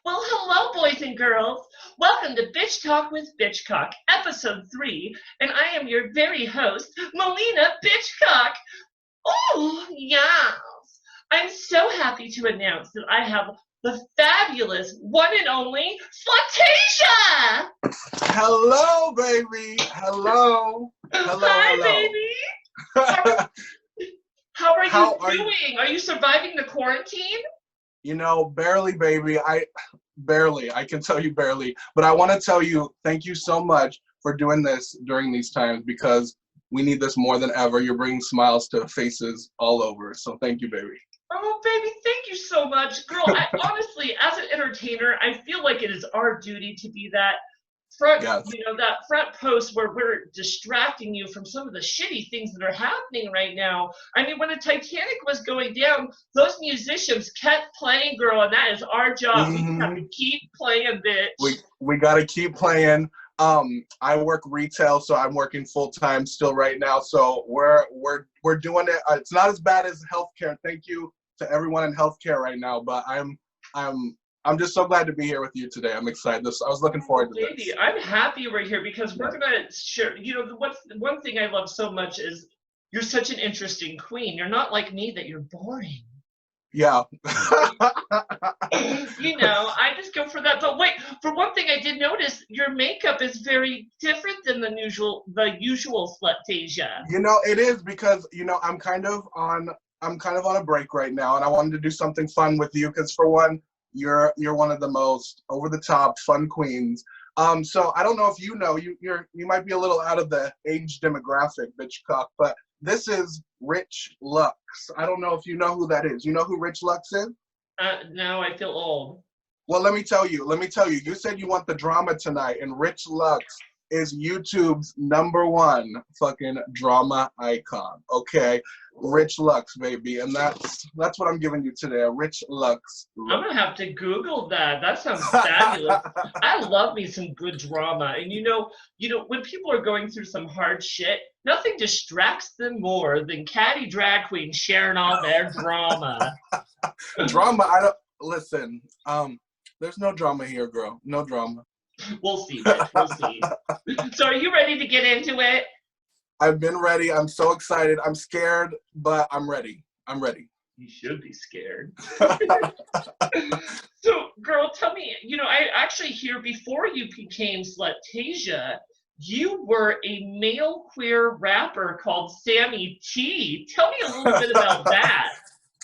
Well, hello, boys and girls. Welcome to Bitch Talk with Bitchcock, episode 3, and I am your very host, Maliena Bitchcock. Oh, yes. I'm so happy to announce that I have the fabulous one and only Slutashia. Hello, baby. Hello. Hi, baby. How are you doing? Are you surviving the quarantine? You know, barely, baby. I can tell you barely. But I want to tell you, thank you so much for doing this during these times because we need this more than ever. You're bringing smiles to faces all over. So thank you, baby. Oh, baby, thank you so much. Girl, honestly, as an entertainer, I feel like it is our duty to be that front, Yes. that front post where we're distracting you from some of the shitty things that are happening right now. I mean, when the Titanic was going down, those musicians kept playing, girl, and that is our job. We just have to keep playing, bitch. We got to keep playing. I work retail, so I'm working full time still right now. So we're doing it. It's not as bad as healthcare. Thank you to everyone in healthcare right now, but I'm just so glad to be here with you today. I'm excited. I was looking forward to this. I'm happy we're here because we're gonna share. One thing I love so much is you're such an interesting queen. You're not like me that you're boring. Yeah. I just go for that. But wait, for one thing, I did notice your makeup is very different than the usual Slutashia. It is because I'm kind of on a break right now, and I wanted to do something fun with you because for one, you're one of the most over the top fun queens. So I don't know if you might be a little out of the age demographic, Bitchcock, but this is Rich Lux. I don't know if you know who that is. You know who Rich Lux is? No, I feel old. Well, let me tell you. You said you want the drama tonight, and Rich Lux is YouTube's #1 fucking drama icon. Okay, Rich Lux, baby, and that's what I'm giving you today. A Rich Lux. I'm gonna have to Google that. That sounds fabulous. I love me some good drama, and when people are going through some hard shit, nothing distracts them more than catty drag queens sharing all their drama. Drama? I don't listen. There's no drama here, girl. No drama. We'll see, bitch. We'll see. So are you ready to get into it? I've been ready. I'm so excited. I'm scared, but I'm ready. You should be scared. So, girl, tell me, I actually hear before you became Slutashia, you were a male queer rapper called Sammy T. Tell me a little bit about that.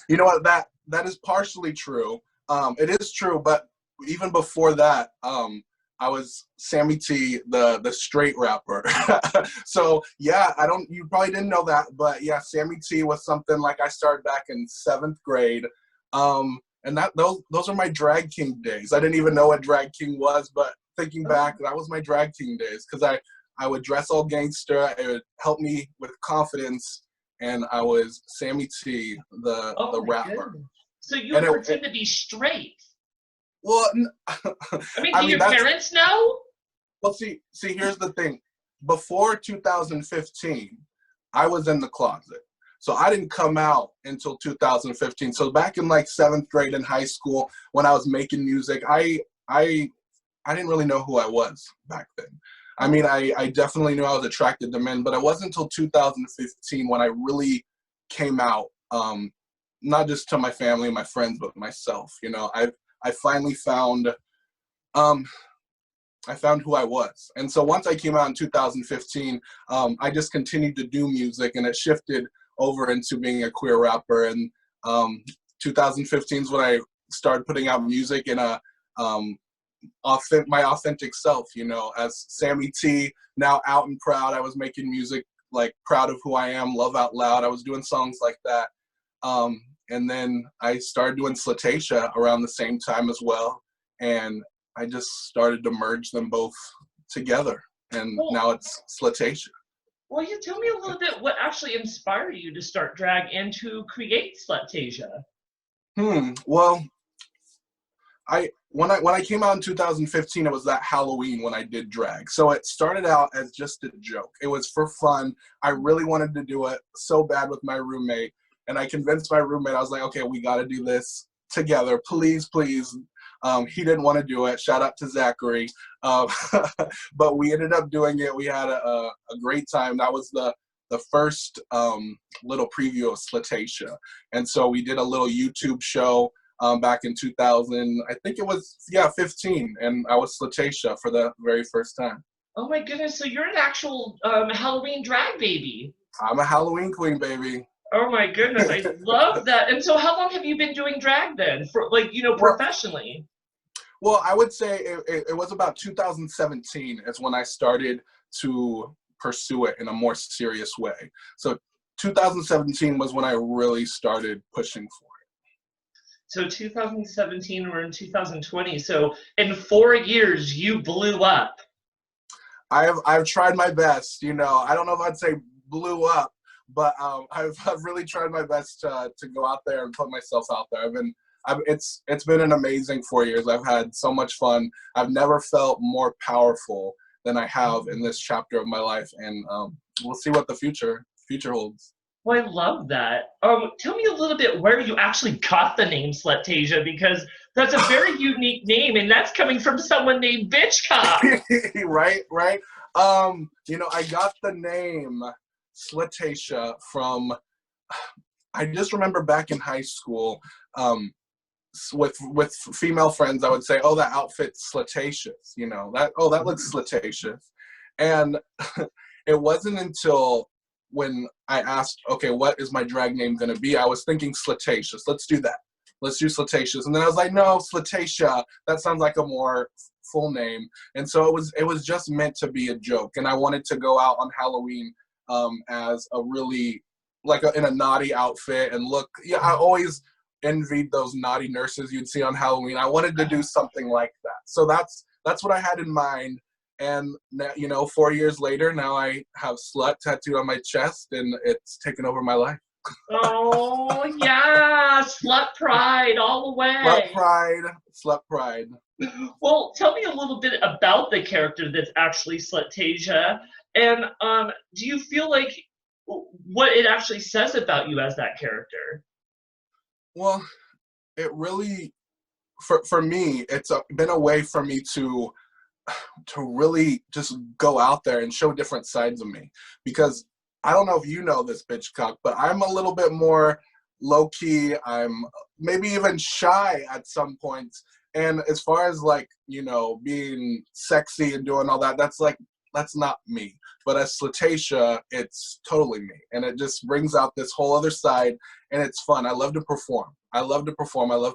You know what? That is partially true. It is true, but even before that, I was Sammy T, the straight rapper. So yeah, you probably didn't know that, but yeah, Sammy T was something like I started back in 7th grade. And those are my drag king days. I didn't even know what drag king was, but thinking back, that was my drag king days because I would dress all gangster. It would help me with confidence, and I was Sammy T, the rapper. Goodness. So you pretend to be straight. Well, do your parents know? Well, see, here's the thing. Before 2015, I was in the closet. So I didn't come out until 2015. So back in like 7th grade in high school, when I was making music, I didn't really know who I was back then. I mean, I definitely knew I was attracted to men, but it wasn't until 2015 when I really came out, not just to my family and my friends, but myself. I finally found who I was. And so once I came out in 2015, I just continued to do music, and it shifted over into being a queer rapper. And 2015 is when I started putting out music in my authentic self, as Sammy T, now out and proud. I was making music like proud of who I am, love out loud. I was doing songs like that. And then I started doing Slutashia around the same time as well. And I just started to merge them both together. And now it's Slutashia. Well, you tell me a little bit what actually inspired you to start drag and to create Slutashia. Well, when I came out in 2015, it was that Halloween when I did drag. So it started out as just a joke. It was for fun. I really wanted to do it so bad with my roommate. And I convinced my roommate, I was like, okay, we got to do this together. Please, please. He didn't want to do it. Shout out to Zachary. Um, but we ended up doing it. We had a great time. That was the first little preview of Slutashia. And so we did a little YouTube show back in 2000, I think it was, 15. And I was Slutashia for the very first time. Oh my goodness, so you're an actual Halloween drag baby. I'm a Halloween queen, baby. Oh my goodness, I love that. And so how long have you been doing drag then? For professionally? Well, I would say it was about 2017 is when I started to pursue it in a more serious way. So 2017 was when I really started pushing for it. So 2017, we're in 2020. So in 4 years, you blew up. I've tried my best. You know, I don't know if I'd say blew up, but I've really tried my best to go out there and put myself out there. It's been an amazing 4 years. I've had so much fun. I've never felt more powerful than I have in this chapter of my life, and we'll see what the future holds. Well, I love that. Tell me a little bit where you actually got the name Slutashia, because that's a very unique name, and that's coming from someone named Bitchcock. Right. You know, I got the name Slutashia from, I just remember back in high school, with female friends, I would say, "Oh, that outfit's slutatious," you know, that looks slutatious. And it wasn't until when I asked, okay, what is my drag name gonna be? I was thinking Slutatious. Let's do that. Let's do Slutatious. And then I was like, no, Slutashia. That sounds like a more full name. And so it was just meant to be a joke. And I wanted to go out on Halloween as a really in a naughty outfit and look. Yeah, I always envied those naughty nurses you'd see on Halloween. I wanted to do something like that. So that's what I had in mind. And, you know, 4 years later, now I have slut tattooed on my chest, and it's taken over my life. Oh, yeah, slut pride all the way. Slut pride. Well, tell me a little bit about the character that's actually Slutashia, and do you feel like what it actually says about you as that character? Well, it really, for me, it's been a way for me to really just go out there and show different sides of me. Because I don't know if you know this, Bitchcock, but I'm a little bit more low-key. I'm maybe even shy at some points. And as far as you know, being sexy and doing all that, that's not me. But as Slutashia, it's totally me. And it just brings out this whole other side, and it's fun. I love to perform. I love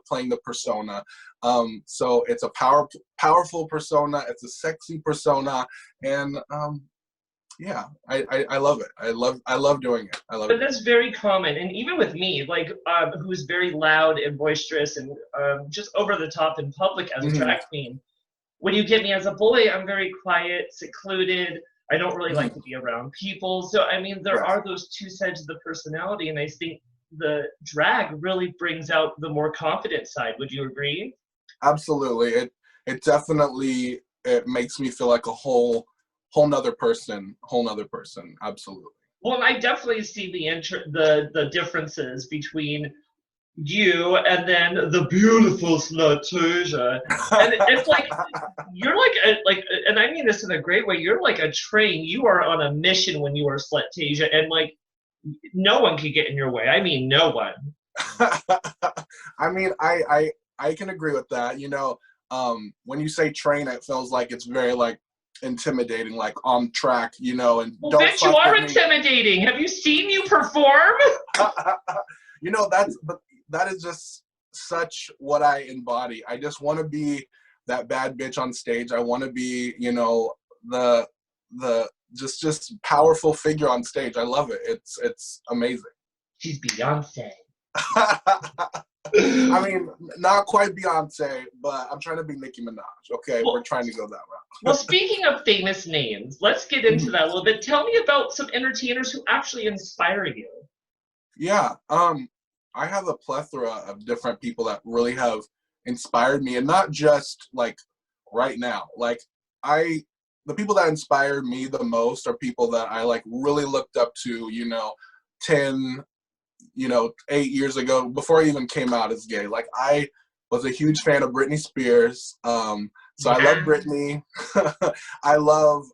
playing the persona. So it's a powerful persona. It's a sexy persona. And yeah, I love it. I love doing it. But that's very common, and even with me, who's very loud and boisterous and just over the top in public as a drag queen. When you get me as a boy, I'm very quiet, secluded. I don't really like to be around people. So I mean, there are those two sides of the personality, and I think the drag really brings out the more confident side. Would you agree? Absolutely. It definitely makes me feel like a whole nother person. Absolutely. Well, I definitely see the differences between you and then the beautiful Slutashia. And it's like you're and I mean this in a great way. You're like a train. You are on a mission when you are Slutashia, and no one can get in your way. I mean, no one. I mean, I can agree with that. You know, when you say train, it feels like it's very intimidating, on track, you know. And well, bitch, you are intimidating. Have you seen you perform? You know, that is just such what I embody. I just want to be that bad bitch on stage. I want to be, you know, the just powerful figure on stage. I love it. It's amazing. She's Beyonce. I mean, not quite Beyonce, but I'm trying to be Nicki Minaj. Okay, we're trying to go that route. Well, speaking of famous names, let's get into that a little bit. Tell me about some entertainers who actually inspire you. Yeah, I have a plethora of different people that really have inspired me, and not just right now. The people that inspired me the most are people that I really looked up to, you know, 10, you know, 8 years ago, before I even came out as gay. was a huge fan of Britney Spears. So I love Yeah. Britney. I love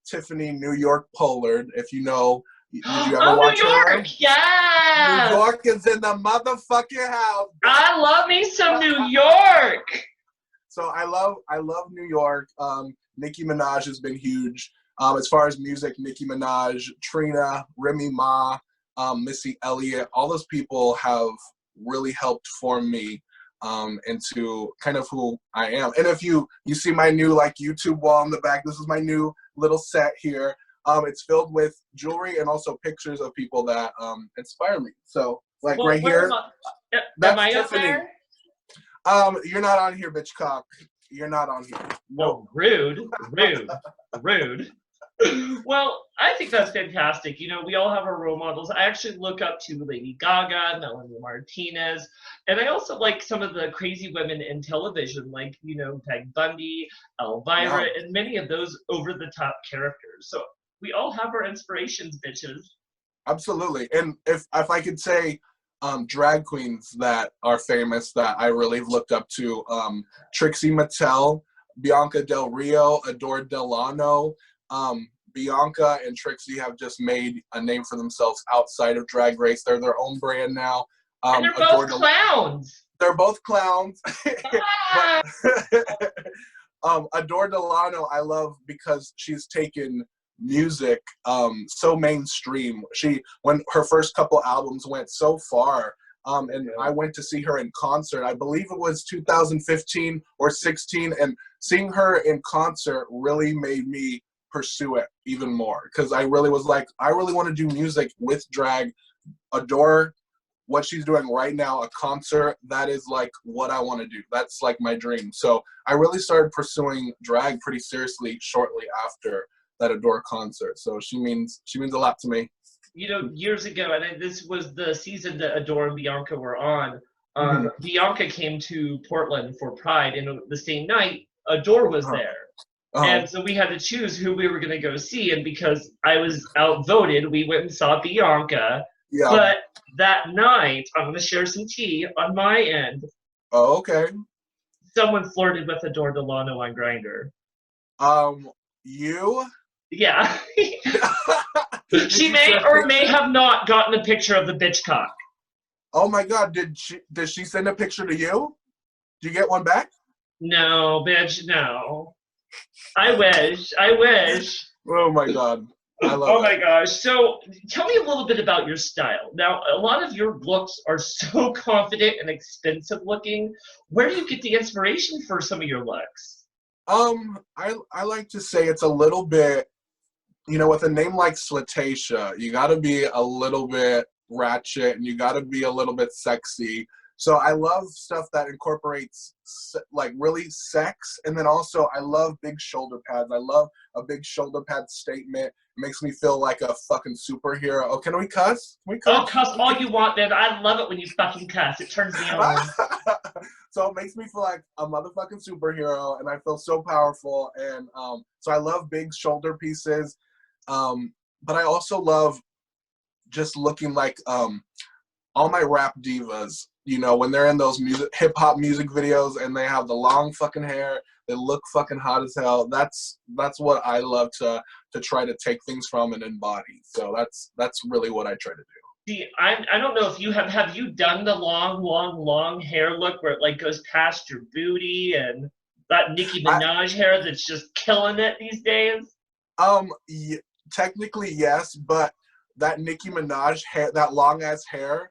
Tiffany New York Pollard. If you know, did you ever Oh, watch New her? York! New Yes! York is in the motherfucking house. I love me some New York! So I love New York. Nicki Minaj has been huge. As far as music, Nicki Minaj, Trina, Remy Ma, Missy Elliott, all those people have really helped form me into kind of who I am. And if you see my new like YouTube wall in the back, this is my new little set here. It's filled with jewelry and also pictures of people that inspire me. So like Well, right where here, am I? Am that's I up Tiffany. there? You're not on here, Bitchcock. You're not on here. No, rude, rude, rude. Well, I think that's fantastic. You know, we all have our role models. I actually look up to Lady Gaga, Melanie Martinez, and I also like some of the crazy women in television, like, you know, Peg Bundy, Elvira, No, and many of those over the top characters. So we all have our inspirations, bitches. absolutely. And if I could say drag queens that are famous that I really looked up to, Trixie Mattel, Bianca Del Rio, Adore Delano, Bianca and Trixie have just made a name for themselves outside of Drag Race. They're their own brand now. And they're both clowns. They're both clowns, Ah! but Adore Delano I love because she's taken music so mainstream. When her first couple albums went so far, and I went to see her in concert. I believe it was 2015 or 16, and seeing her in concert really made me pursue it even more because I really was like, I really want to do music with drag. Adore what she's doing right now, a concert, that is like what I want to do. That's like my dream. So I really started pursuing drag pretty seriously shortly after that Adore concert. So she means a lot to me. You know, years ago, and this was the season that Adore and Bianca were on. Mhm. Bianca came to Portland for Pride, and the same night, Adore was Uh-huh. there. Oh, And so we had to choose who we were going to go see. And because I was outvoted, we went and saw Bianca. yeah. But that night, I'm going to share some tea on my end. Oh, okay. Someone flirted with Adore Delano on Grindr. You? Yeah. Did She you may send or a may picture? have not gotten a picture of the bitchcock. Oh my God! Did she send a picture to you? Did you get one back? No, bitch, no. I wish. I wish. Oh my God! I love Oh it. my gosh. So tell me a little bit about your style. Now, a lot of your looks are so confident and expensive looking. Where do you get the inspiration for some of your looks? I like to say it's a little bit, with a name like Slutashia, you got to be a little bit ratchet and you got to be a little bit sexy. So I love stuff that incorporates like really sex, and then also I love big shoulder pads. I love a big shoulder pad statement. It makes me feel like a fucking superhero. Oh, can we cuss? Can we Oh, cuss? cuss all you want, man. I love it when you fucking cuss. It turns me on. So it makes me feel like a motherfucking superhero, and I feel so powerful. And so I love big shoulder pieces, but I also love just looking like all my rap divas. When they're in those hip hop music videos and they have the long fucking hair, they look fucking hot as hell. That's what I love to try to take things from and embody. So that's really what I try to do. See, I don't know if you have you done the long hair look where it like goes past your booty and that Nicki I, Minaj hair that's just killing it these days? Technically yes, but that Nicki Minaj hair, that long ass hair,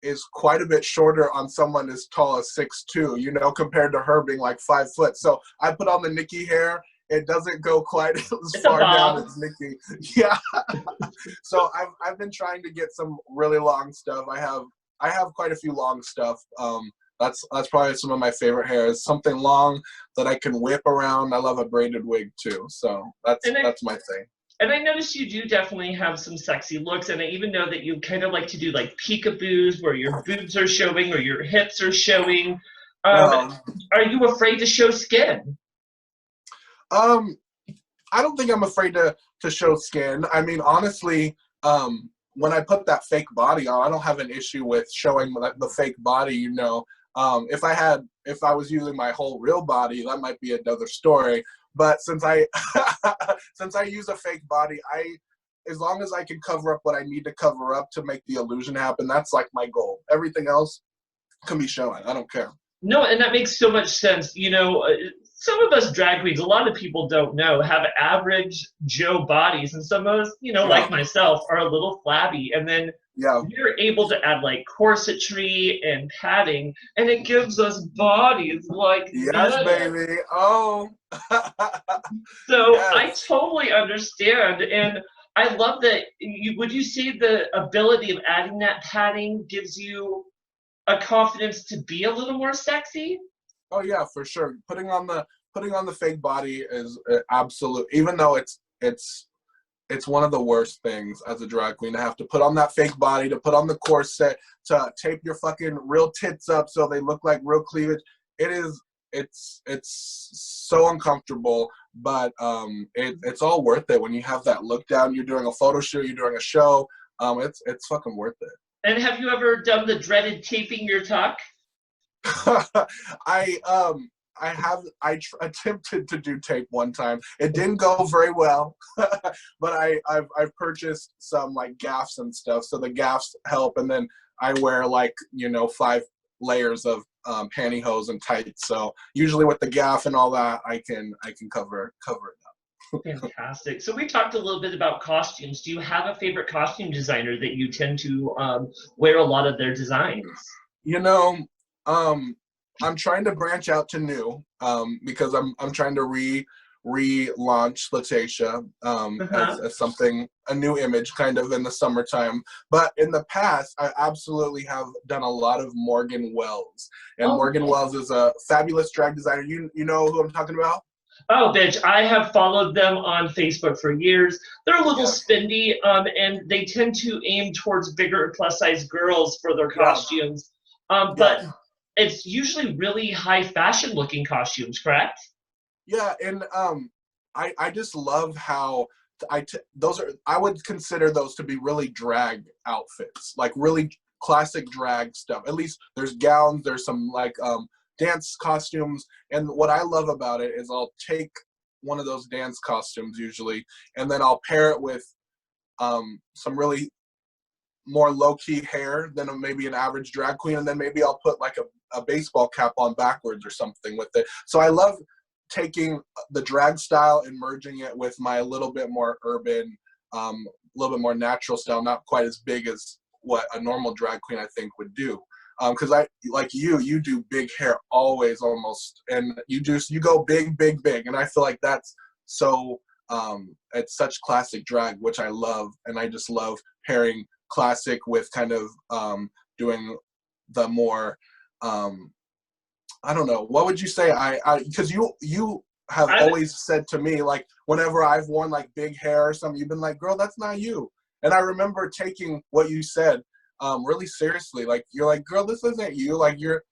is quite a bit shorter on someone as tall as 6'2", compared to her being like 5 foot. So I put on the Nicki hair. It doesn't go quite as It's a far down bob. as Nicki. Yeah. So I've been trying to get some really long stuff. I have quite a few long stuff. That's probably some of my favorite hair is something long that I can whip around. I love a braided wig too. So that's my thing. And I noticed you do definitely have some sexy looks, and I even know that you kind of like to do like peekaboos where your boobs are showing or your hips are showing. Um, Um, are you afraid to show skin? um, I don't think I'm afraid to show skin. I mean, honestly, when I put that fake body on, I don't have an issue with showing the fake body. If I was using my whole real body, that might be another story. But since I since I use a fake body, as long as I can cover up what I need to cover up to make the illusion happen, that's like my goal. Everything else can be shown. I don't care. No, and that makes so much sense. Some of us drag queens, a lot of people don't know, have average Joe bodies, and some of us, Yeah. like myself, are a little flabby. And then Yeah. you're able to add like corsetry and padding, and it gives us bodies like Yes, this. baby. Oh. So Yes. I totally understand, and I love that. Would you say the ability of adding that padding gives you a confidence to be a little more sexy? Oh yeah, for sure. Putting on the fake body is absolute. Even though it's one of the worst things as a drag queen to have to put on that fake body, to put on the corset, to tape your fucking real tits up so they look like real cleavage. It's so uncomfortable, but it's all worth it when you have that look down. You're doing a photo shoot, you're doing a show. It's fucking worth it. And have you ever done the dreaded taping your tuck? Attempted to do tape one time. It didn't go very well, but I've purchased some like gaffs and stuff, so the gaffs help, and then I wear like 5 layers of pantyhose and tights. So usually with the gaff and all that, I can cover it up. Fantastic. So we talked a little bit about costumes. Do you have a favorite costume designer that you tend to wear a lot of their designs? I'm trying to branch out to new because I'm trying to relaunch Slutashia as something, a new image kind of in the summertime. But in the past, I absolutely have done a lot of Morgan Wells. And Morgan Wells is a fabulous drag designer. You know who I'm talking about? Oh, bitch, I have followed them on Facebook for years. They're a little spendy, and they tend to aim towards bigger plus-size girls for their costumes. But it's usually really high fashion-looking costumes, correct? Yeah, and I just love how I would consider those to be really drag outfits, like really classic drag stuff. At least there's gowns, there's some like dance costumes, and what I love about it is I'll take one of those dance costumes usually, and then I'll pair it with some really more low-key hair than maybe an average drag queen, and then maybe I'll put like a baseball cap on backwards or something with it. So I love taking the drag style and merging it with my little bit more urban, a little bit more natural style, not quite as big as what a normal drag queen I think would do. Because you do big hair always almost, and you go big, big, big, and I feel like that's so it's such classic drag, which I love, and I just love pairing classic with kind of doing the more I don't know, what would you say? Because you have always said to me, like, whenever I've worn like big hair or something, you've been like, girl, that's not you. And I remember taking what you said really seriously. Like, you're like, girl, this isn't you. Like, you're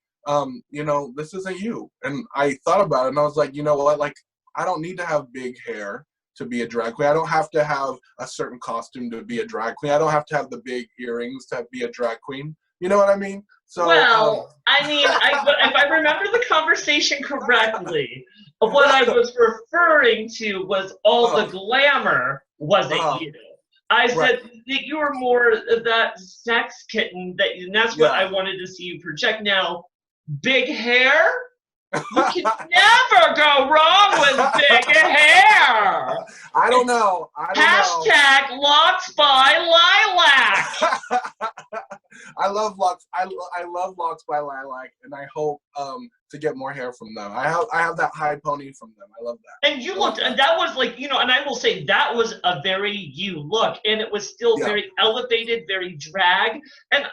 this isn't you. And I thought about it, and I was like, you know what? Like, I don't need to have big hair to be a drag queen. I don't have to have a certain costume to be a drag queen. I don't have to have the big earrings to be a drag queen. You know what I mean? So, I mean, if I remember the conversation correctly, what I was referring to was all the glamour wasn't you. I said that you were more that sex kitten, and that's what I wanted to see you project. Now, big hair? You can never go wrong with big hair. I don't know. Hashtag locks by lilac. I love locks. I love locks by lilac, and I hope to get more hair from them. I have that high pony from them. I love that. And you looked, and that was like, and I will say that was a very you look, and it was still very elevated, very drag. And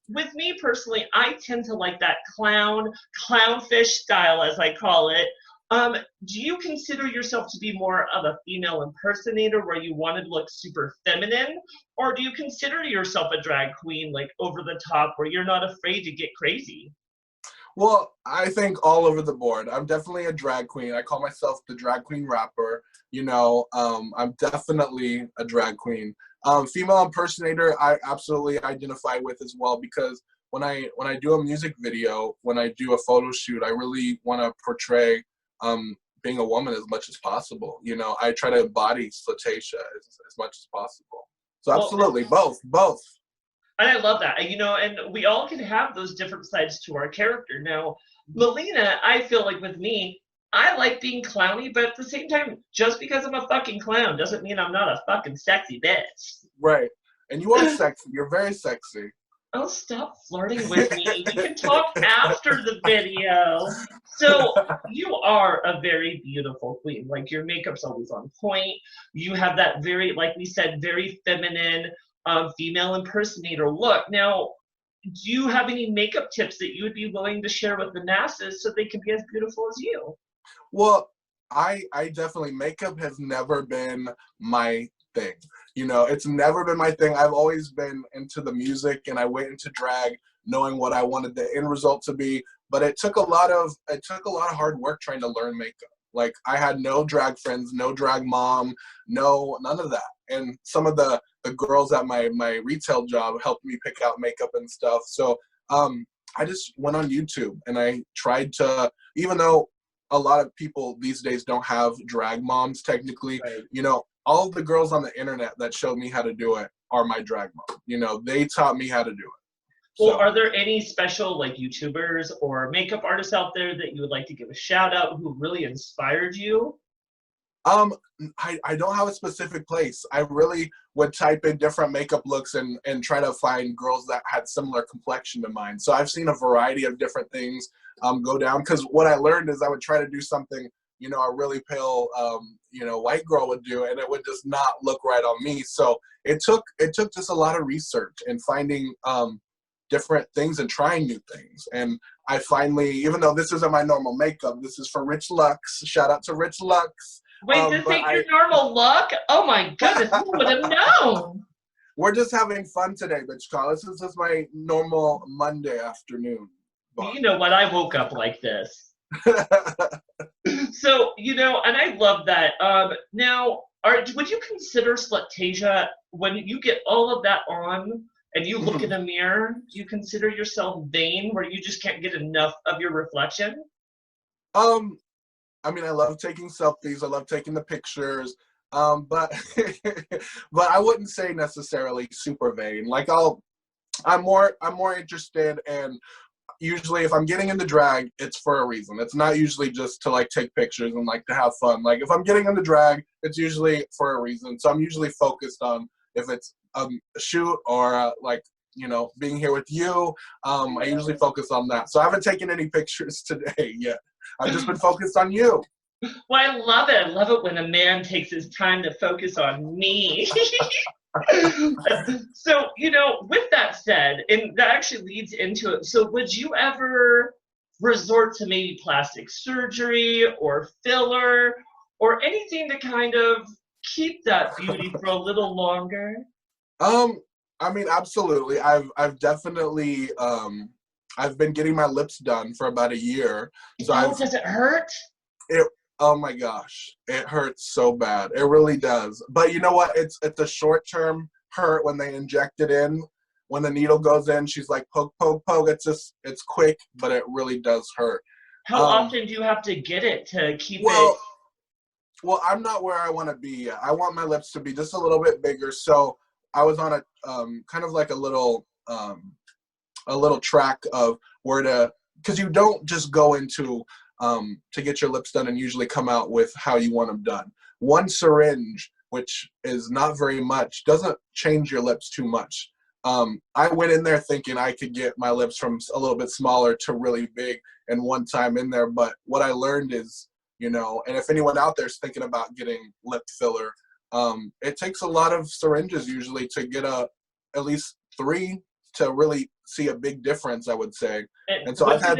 with me personally, I tend to like that clownfish style, as I call it. Do you consider yourself to be more of a female impersonator where you wanted to look super feminine? Or do you consider yourself a drag queen, like over the top, where you're not afraid to get crazy? Well, I think all over the board. I'm definitely a drag queen. I call myself the drag queen rapper. I'm definitely a drag queen. Female impersonator, I absolutely identify with as well, because when I do a music video, when I do a photo shoot, I really want to portray being a woman as much as possible. You know, I try to embody Slutashia as much as possible. So Well, absolutely, both. and I love that. You know, and we all can have those different sides to our character. Now, Maliena, I feel like with me, I like being clowny, but at the same time, just because I'm a fucking clown doesn't mean I'm not a fucking sexy bitch. Right. And you are sexy. You're very sexy. Oh, stop flirting with me. We can talk after the video. So, you are a very beautiful queen. Like, your makeup's always on point. You have that very, like we said, very feminine female impersonator look. Now, do you have any makeup tips that you would be willing to share with the masses so they can be as beautiful as you? Well, I definitely, makeup has never been my thing. You know, it's never been my thing. I've always been into the music, and I went into drag knowing what I wanted the end result to be. But it took a lot of hard work trying to learn makeup. Like, I had no drag friends, no drag mom, none of that. And some of the girls at my retail job helped me pick out makeup and stuff. So I just went on YouTube and I tried to, even though a lot of people these days don't have drag moms technically, Right. you know, all of the girls on the internet that showed me how to do it are my drag mom. You know, they taught me how to do it. Well, So, are there any special like YouTubers or makeup artists out there that you would like to give a shout out who really inspired you? I don't have a specific place. I really would type in different makeup looks and try to find girls that had similar complexion to mine. So I've seen a variety of different things go down, because what I learned is I would try to do something, you know, a really pale, you know, white girl would do, and it would just not look right on me. So it took just a lot of research and finding different things and trying new things. And I finally, even though this isn't my normal makeup, this is for Rich Lux. Shout out to Rich Lux. Wait, this But ain't your normal look? Oh my goodness, who would have known? we're just having fun today, Bitchcock. This is just my normal Monday afternoon. You know what? I woke up like this. So, you know, and I love that. Now, would you consider Slutasia when you get all of that on and you look in a mirror? Do you consider yourself vain, where you just can't get enough of your reflection? I mean, I love taking selfies. I love taking the pictures. But but I wouldn't say necessarily super vain. Like, I'm more interested in, usually if I'm getting into drag, it's for a reason. It's not usually just to like take pictures and like to have fun. Like, if I'm getting into drag, it's usually for a reason. So I'm usually focused on if it's a shoot or like, you know, being here with you. I usually focus on that. So I haven't taken any pictures today yet. I've just been focused on you. Well, I love it. I love it when a man takes his time to focus on me. So, you know, with that said, and that actually leads into it. So, would you ever resort to maybe plastic surgery or filler or anything to kind of keep that beauty for a little longer? I mean, absolutely. I've definitely I've been getting my lips done for about a year. So Does it hurt? it oh my gosh, it hurts so bad. It really does. But you know what? It's a short term hurt when they inject it in. When the needle goes in, she's like, poke, poke, poke. It's quick, but it really does hurt. How often do you have to get it to keep well, it? Well, I'm not where I want to be yet. I want my lips to be just a little bit bigger. So I was on a kind of like a little track of where to, because you don't just go into to get your lips done and usually come out with how you want them done. One syringe, which is not very much, doesn't change your lips too much. I went in there thinking I could get my lips from a little bit smaller to really big in one time in there. But what I learned is, you know, and if anyone out there is thinking about getting lip filler, it takes a lot of syringes usually to get at least 3 to really see a big difference, I would say. And so I've had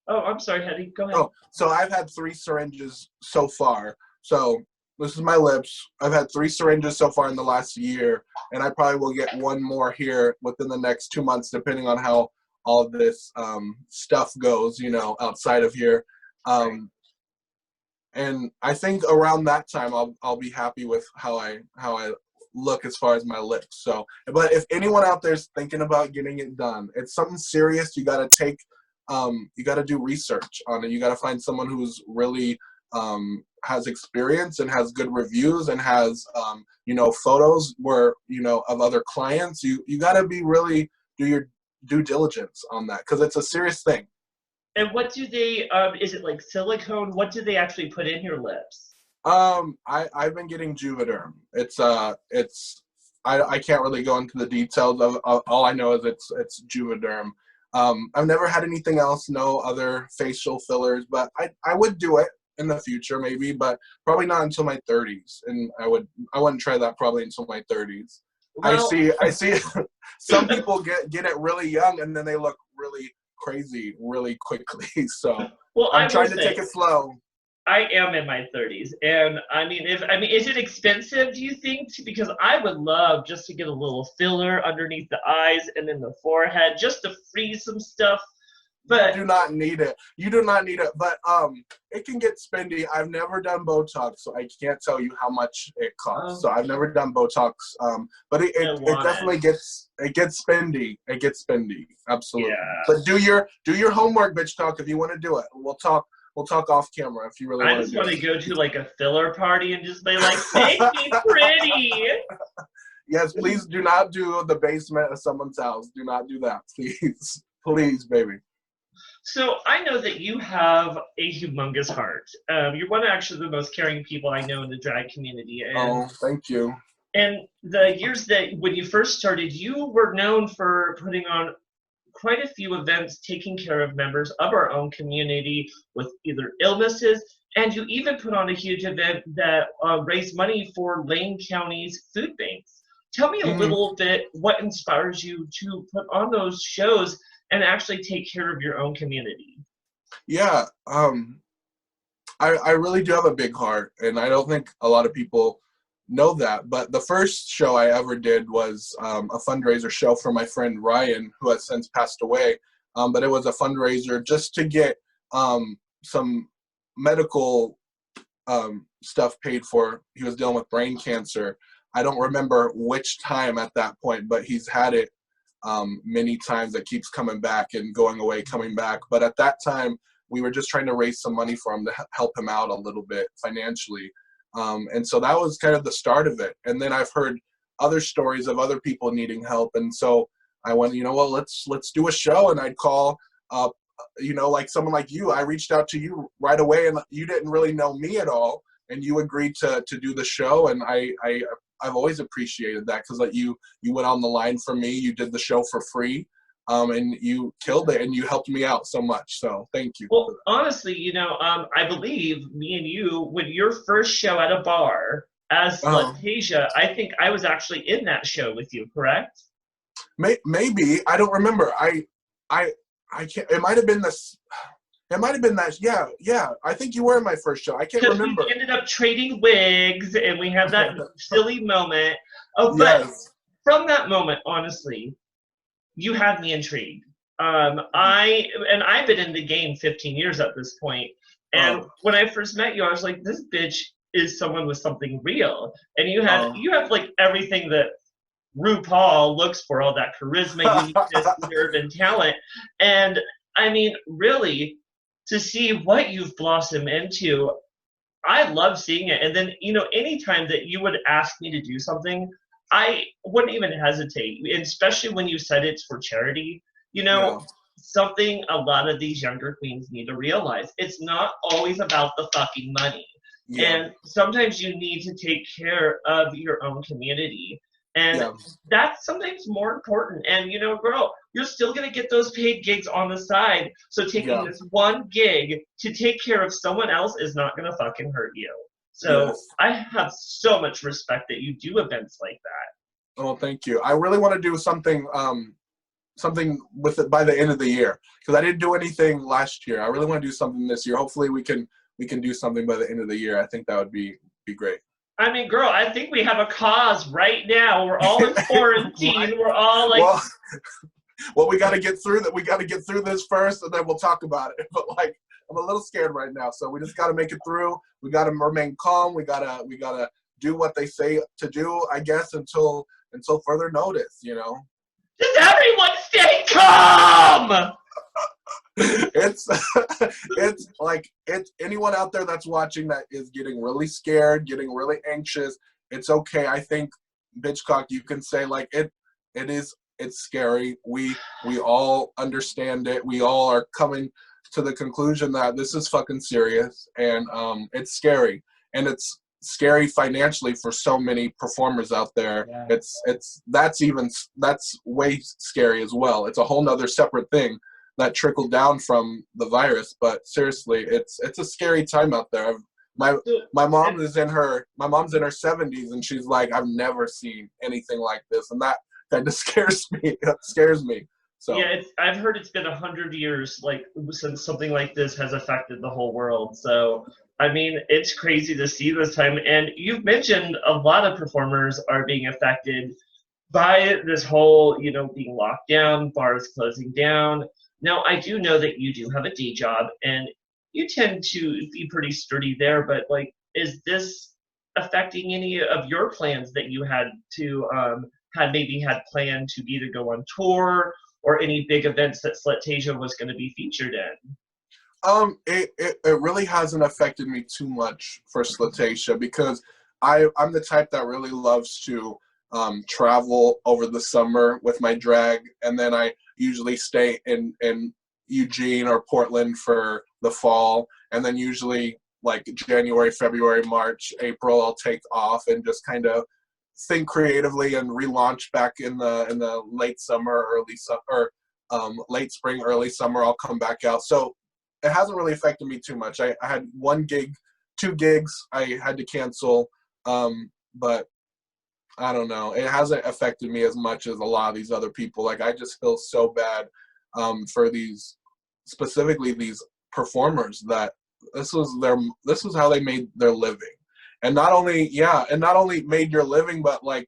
Oh, I'm sorry, Hetty. Go ahead. Oh, so I've had 3 syringes so far. So this is my lips. I've had 3 syringes so far in the last year, and I probably will get 1 more here within the next 2 months, depending on how all this stuff goes, you know, outside of here. And I think around that time I'll be happy with how I look as far as my lips. So, but if anyone out there is thinking about getting it done, it's something serious. You got to you got to do research on it. You got to find someone who's really has experience and has good reviews and has photos of other clients. You got to be really do your due diligence on that, because it's a serious thing. And what do they, is it like silicone? What do they actually put in your lips? I've been getting Juvederm. I can't really go into the details of all I know is it's Juvederm. I've never had anything else, no other facial fillers, but I would do it in the future maybe, but probably not until my 30s. And I wouldn't try that probably until my 30s. Well, I see some people get it really young and then they look really crazy really quickly. So well, I'm trying to take it slow. I am in my 30s, and is it expensive, do you think? Because I would love just to get a little filler underneath the eyes and in the forehead, just to freeze some stuff. But you do not need it. You do not need it. But it can get spendy. I've never done Botox, so I can't tell you how much it costs. So I've never done Botox. But it definitely gets spendy. It gets spendy. Absolutely. Yeah. But do your homework, Bitchcock, if you want to do it. We'll talk off camera if you really want to do it. I just want to go to like a filler party and just be like, make me pretty. Yes, please do not do the basement of someone's house. Do not do that, please. Please, baby. So I know that you have a humongous heart. You're one of actually the most caring people I know in the drag community. And, thank you. And the years that when you first started, you were known for putting on quite a few events taking care of members of our own community with either illnesses, and you even put on a huge event that raised money for Lane County's food banks. Tell me a little bit what inspires you to put on those shows and actually take care of your own community. Yeah, I really do have a big heart, and I don't think a lot of people know that, but the first show I ever did was a fundraiser show for my friend Ryan, who has since passed away, but it was a fundraiser just to get some medical stuff paid for. He was dealing with brain cancer. I don't remember which time at that point, but he's had it many times. That keeps coming back and going away, coming back. But at that time, we were just trying to raise some money for him to help him out a little bit financially. And so that was kind of the start of it. And then I've heard other stories of other people needing help. And so I went, let's do a show. And I'd call like someone like you. I reached out to you right away, and you didn't really know me at all. And you agreed to do the show. And I've always appreciated that, because you went on the line for me. You did the show for free. And you killed it, and you helped me out so much. So thank you. Well, honestly, I believe me and you, when your first show at a bar as Slutashia, I think I was actually in that show with you, correct? Maybe. I don't remember. I can't. It might have been this. It might have been that. Yeah. I think you were in my first show. I can't remember. We ended up trading wigs, and we had that silly moment. Oh, but yes. From that moment, honestly, you had me intrigued. I've been in the game 15 years at this point. And when I first met you, I was like, this bitch is someone with something real. And you have like everything that RuPaul looks for, all that charisma, uniqueness, nerve, and talent. And I mean, really, to see what you've blossomed into, I love seeing it. And then, anytime that you would ask me to do something, I wouldn't even hesitate, especially when you said it's for charity. Something a lot of these younger queens need to realize. It's not always about the fucking money. Yeah. And sometimes you need to take care of your own community. And that's sometimes more important. And, girl, you're still going to get those paid gigs on the side. So taking this one gig to take care of someone else is not going to fucking hurt you. So I have so much respect that you do events like that. Oh, thank you. I really want to do something with it by the end of the year, because I didn't do anything last year. I really want to do something this year. Hopefully we can do something by the end of the year. I think that would be great. I mean, girl, I think we have a cause right now. We're all in quarantine. Right. We're all like. Well, we got to get through that. We got to get through this first, and then we'll talk about it. But I'm a little scared right now, so we just got to make it through. We got to remain calm. We gotta do what they say to do, I guess, until further notice, you know. Does everyone stay calm? It's it's like, it's anyone out there that's watching that is getting really scared, getting really anxious, it's okay. I think, Bitchcock, you can say, like, it's scary. We all understand it. We all are coming to the conclusion that this is fucking serious, and it's scary, and it's scary financially for so many performers out there. Yeah. That's way scary as well. It's a whole nother separate thing that trickled down from the virus. But seriously, it's a scary time out there. My mom's in her 70s, and she's like, I've never seen anything like this, and that kind of scares me. That scares me. So yeah, I've heard it's been 100 years, like, since something like this has affected the whole world. So I mean, it's crazy to see this time. And you've mentioned a lot of performers are being affected by this whole, being locked down, bars closing down. Now, I do know that you do have a day job, and you tend to be pretty sturdy there, but, like, is this affecting any of your plans that you had to, had planned to either go on tour or any big events that Slutashia was going to be featured in? It really hasn't affected me too much for Slutashia, because I'm the type that really loves to travel over the summer with my drag, and then I usually stay in Eugene or Portland for the fall, and then usually, like, January, February, March, April, I'll take off and just kind of think creatively and relaunch back in the late summer, late spring, early summer. I'll come back out. So it hasn't really affected me too much. I had 2 gigs I had to cancel, but I don't know. It hasn't affected me as much as a lot of these other people. Like, I just feel so bad for specifically these performers, that this was how they made their living. And not only made your living, but, like,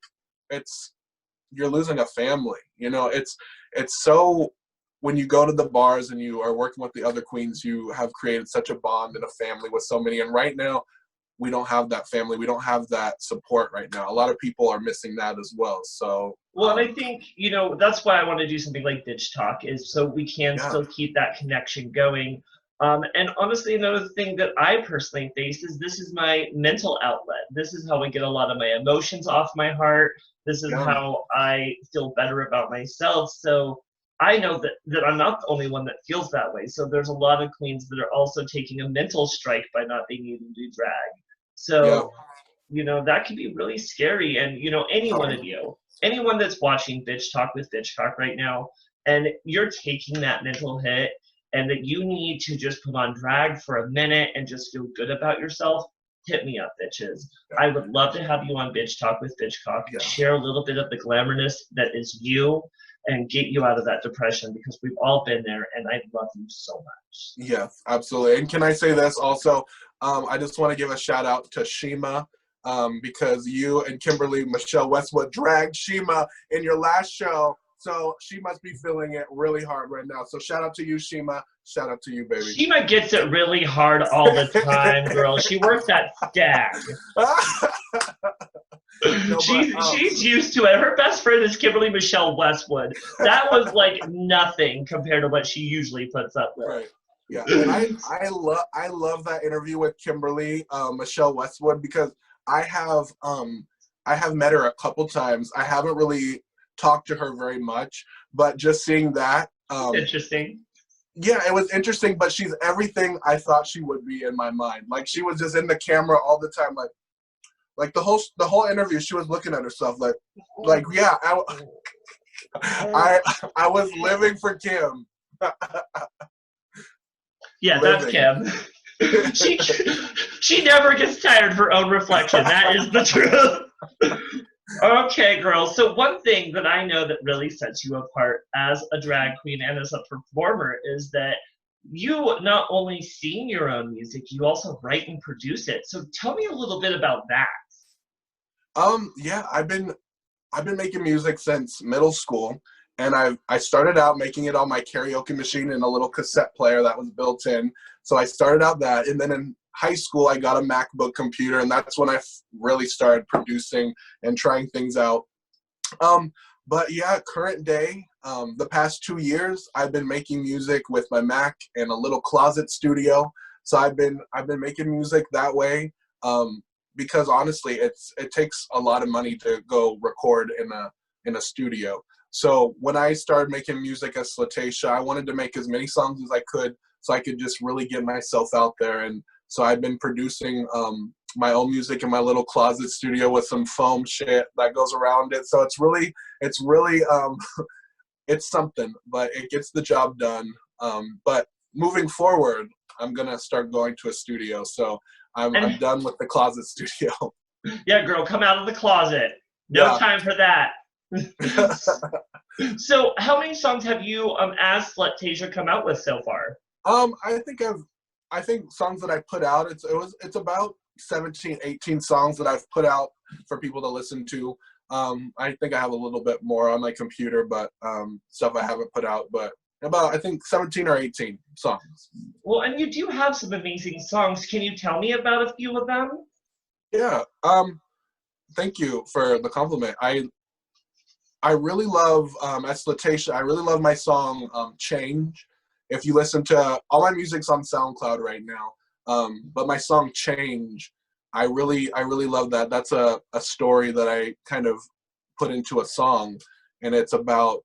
you're losing a family. It's so, when you go to the bars and you are working with the other queens, you have created such a bond and a family with so many. And right now, we don't have that family. We don't have that support right now. A lot of people are missing that as well. So, well, and I think, that's why I want to do something like Bitch is so we can still keep that connection going. And honestly, another thing that I personally face is this is my mental outlet. This is how I get a lot of my emotions off my heart. This is how I feel better about myself. So I know that I'm not the only one that feels that way. So there's a lot of queens that are also taking a mental strike by not being able to do drag. So, that can be really scary. And, anyone that's watching Bitch Talk with Bitchcock right now, and you're taking that mental hit, and that you need to just put on drag for a minute and just feel good about yourself, hit me up, bitches. I would love to have you on Bitch Talk with Bitchcock, share a little bit of the glamourness that is you, and get you out of that depression, because we've all been there, and I love you so much. Yes, absolutely. And can I say this also? I just want to give a shout out to Shima, because you and Kimberly Michelle Westwood dragged Shima in your last show. So she must be feeling it really hard right now. So shout out to you, Shima. Shout out to you, baby. Shima gets it really hard all the time, girl. She works that stag. No, she's used to it. Her best friend is Kimberly Michelle Westwood. That was like nothing compared to what she usually puts up with. Right. Yeah, and I love that interview with Kimberly Michelle Westwood, because I have met her a couple times. I haven't really talked to her very much, but just seeing that, interesting. Yeah, it was interesting. But she's everything I thought she would be in my mind. Like, she was just in the camera all the time, like the whole interview, she was looking at herself like yeah, I was living for Kim. Yeah, that's Kim. She never gets tired of her own reflection. That is the truth. Okay, girls. So one thing that I know that really sets you apart as a drag queen and as a performer is that you not only sing your own music, you also write and produce it. So tell me a little bit about that. Yeah, I've been making music since middle school, and I started out making it on my karaoke machine in a little cassette player that was built in. So I started out that, and then in high school, I got a MacBook computer, and that's when I really started producing and trying things out. But yeah, current day, the past 2 years, I've been making music with my Mac in a little closet studio. So I've been making music that way, because honestly, it takes a lot of money to go record in a studio. So when I started making music as Slutashia, I wanted to make as many songs as I could, so I could just really get myself out there. And so I've been producing my own music in my little closet studio with some foam shit that goes around it. So it's really it's something, but it gets the job done. But moving forward, I'm gonna start going to a studio. So I'm done with the closet studio. Yeah, girl, come out of the closet. No Yeah. time for that. So how many songs have you as Slutashia come out with so far? I think songs that I put out, it's about 17, 18 songs that I've put out for people to listen to. I think I have a little bit more on my computer, but stuff I haven't put out, but about, I think, 17 or 18 songs. Well, and you do have some amazing songs. Can you tell me about a few of them? Yeah. Thank you for the compliment. I really love, as Slutashia, I really love my song, Change. If you listen to, all my music's on SoundCloud right now, but my song Change, I really love that. That's a story that I kind of put into a song, and it's about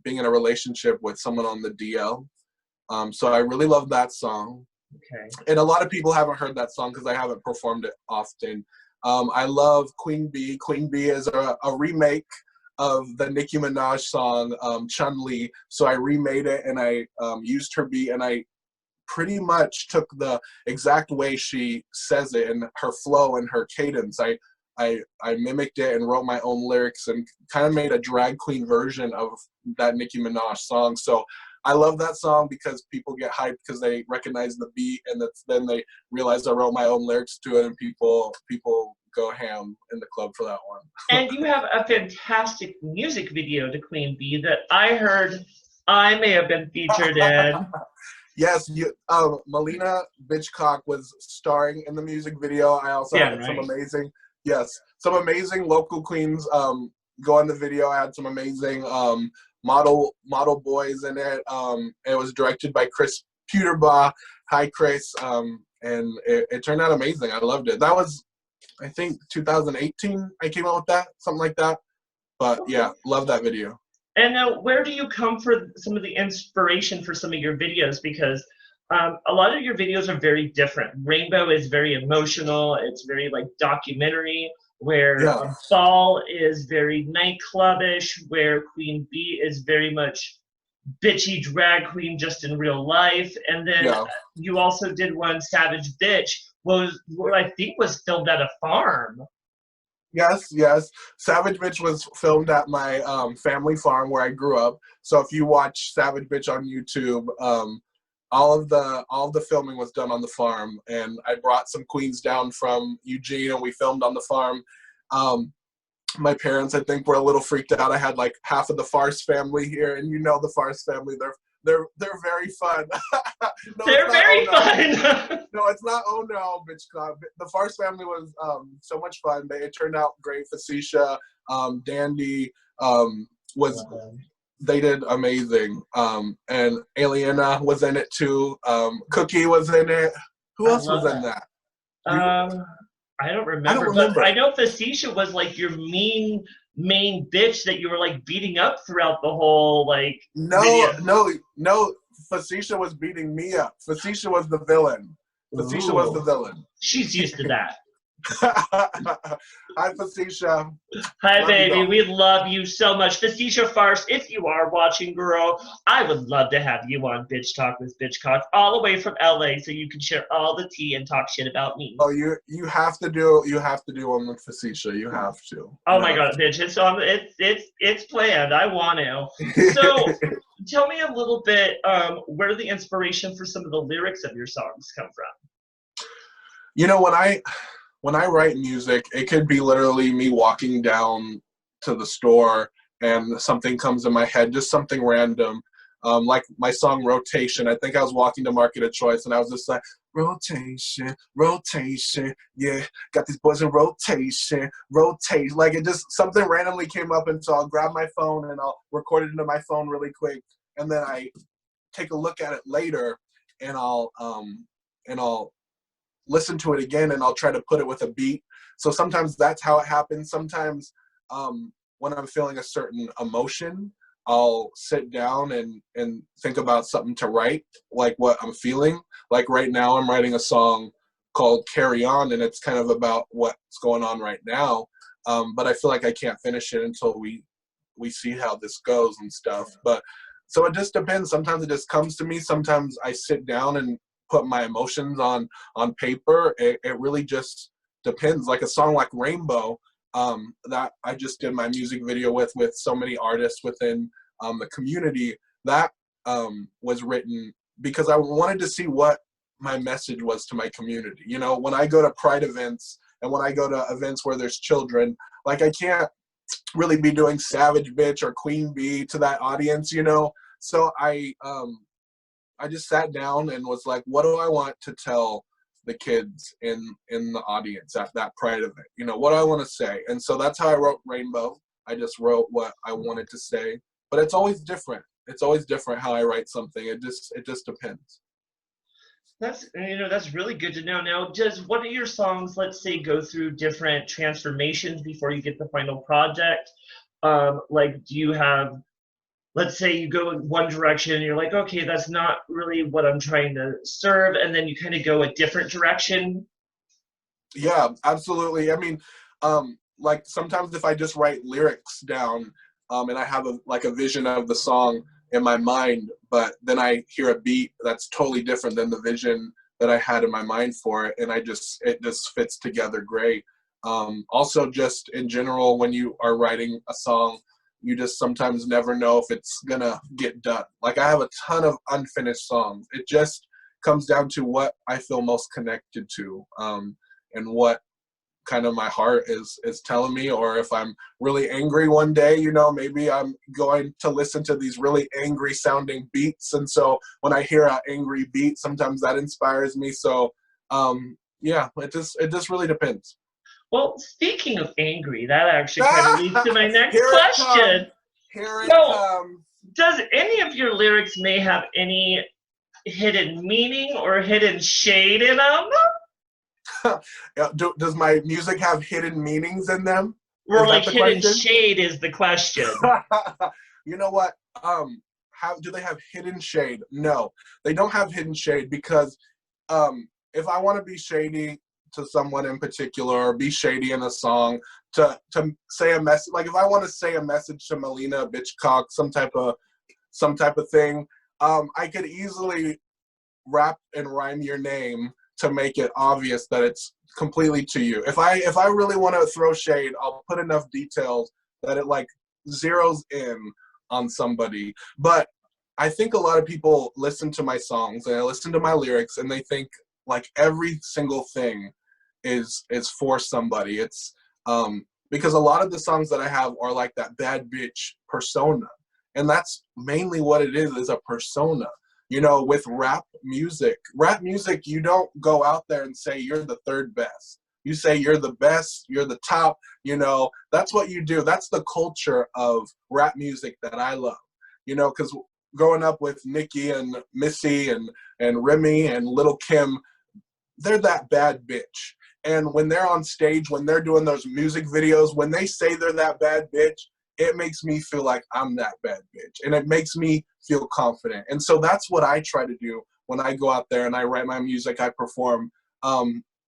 being in a relationship with someone on the DL. So I really love that song. Okay. And a lot of people haven't heard that song because I haven't performed it often. I love Queen Bee. Queen Bee is a remake of the Nicki Minaj song, Chun-Li. So I remade it, and I used her beat, and I pretty much took the exact way she says it and her flow and her cadence. I mimicked it and wrote my own lyrics and kind of made a drag queen version of that Nicki Minaj song. So I love that song because people get hyped because they recognize the beat, and then they realize I wrote my own lyrics to it, and people go ham in the club for that one. And you have a fantastic music video to Queen Bee that I heard I may have been featured in. Yes, Maliena Bitchcock was starring in the music video. I also had some amazing local queens go in the video. I had some amazing model boys in it. It was directed by Chris Puterbaugh. Hi, Chris. And it turned out amazing. I loved it. That was, I think, 2018 I came out with that, something like that. But yeah, love that video. And now, where do you come for some of the inspiration for some of your videos? Because a lot of your videos are very different. Rainbow is very emotional. It's very like documentary, where Ball is very nightclubish, where Queen Bee is very much bitchy drag queen just in real life. And then you also did one, Savage Bitch, what I think was filmed at a farm. Yes. Savage Bitch was filmed at my family farm where I grew up. So if you watch Savage Bitch on YouTube, all of the filming was done on the farm, and I brought some queens down from Eugene, and we filmed on the farm. My parents, I think, were a little freaked out. I had like half of the Farce family here, and you know the Farce family, they're very fun. No, they're very fun. No, it's not. Oh no, Bitchcock. The Farce family was so much fun. It turned out great. Facetious, Dandy they did amazing. And Maliena was in it too. Cookie was in it. Who else was in that? I don't remember. But I know Facetious was like your main bitch that you were like beating up throughout the whole like video. No. Facetious was beating me up. Facetious was the villain. Facetious was the villain. She's used to that. Hi, Facetious. Hi, baby. We love you so much. Facetious Farce, if you are watching, girl, I would love to have you on Bitch Talk with Bitchcock all the way from LA so you can share all the tea and talk shit about me. Oh, you have to do one with Facetious. You have to. Oh my God, bitch. It's planned. I want to. So tell me a little bit, where the inspiration for some of the lyrics of your songs come from? You know, when I write music, it could be literally me walking down to the store and something comes in my head, just something random. Like my song Rotation. I think I was walking to Market of Choice and I was just like, rotation, rotation, yeah, got these boys in rotation, rotate. Like it just, something randomly came up, and so I'll grab my phone and I'll record it into my phone really quick, and then I take a look at it later, and I'll listen to it again, and I'll try to put it with a beat. So sometimes that's how it happens. Sometimes when I'm feeling a certain emotion, I'll sit down and think about something to write, like what I'm feeling. Like right now I'm writing a song called Carry On, and it's kind of about what's going on right now. But I feel like I can't finish it until we see how this goes and stuff. But so it just depends. Sometimes it just comes to me. Sometimes I sit down and put my emotions on paper. It really just depends. Like a song like Rainbow, that I just did my music video with so many artists within the community, that was written because I wanted to see what my message was to my community. You know, when I go to Pride events and when I go to events where there's children, like I can't really be doing Savage Bitch or Queen Bee to that audience, you know? So I just sat down and was like, what do I want to tell the kids in the audience at that Pride event? You know, what do I want to say? And so that's how I wrote Rainbow. I just wrote what I wanted to say, but it's always different. It's always different how I write something. It just depends. That's really good to know. Now, does one of your songs, let's say, go through different transformations before you get the final project? Like, do you have, let's say you go in one direction and you're like, okay, that's not really what I'm trying to serve, and then you kind of go a different direction? Yeah, absolutely. I mean, like sometimes if I just write lyrics down, and I have a vision of the song in my mind, but then I hear a beat that's totally different than the vision that I had in my mind for it, and it just fits together great. Also, just in general, when you are writing a song, you just sometimes never know if it's gonna get done. Like I have a ton of unfinished songs. It just comes down to what I feel most connected to, and what kind of my heart is telling me. Or if I'm really angry one day, you know, maybe I'm going to listen to these really angry sounding beats, and so when I hear an angry beat, sometimes that inspires me. So yeah, it just really depends. Well, speaking of angry, that actually kind of leads to my next Here it comes. question. Here it So, comes. does any of your lyrics may have any hidden meaning or hidden shade in them? Does my music have hidden meanings in them? Or Is like that the hidden question? shade is the question. You know what? How do they have hidden shade? No, they don't have hidden shade, because if I want to be shady to someone in particular, or be shady in a song, to say a message, like if I want to say a message to Maliena, Bitchcock, some type of thing, I could easily rap and rhyme your name to make it obvious that it's completely to you. If I really want to throw shade, I'll put enough details that it like zeroes in on somebody. But I think a lot of people listen to my songs and I listen to my lyrics and they think like every single thing is for somebody. It's because a lot of the songs that I have are like that bad bitch persona. And that's mainly what it is a persona. You know, with rap music, you don't go out there and say you're the third best. You say you're the best, you're the top, you know, that's what you do. That's the culture of rap music that I love, you know, because growing up with Nicki and Missy and Remy and Little Kim, they're that bad bitch. And when they're on stage, when they're doing those music videos, when they say they're that bad bitch, it makes me feel like I'm that bad bitch. And it makes me feel confident. And so that's what I try to do when I go out there and I write my music, I perform.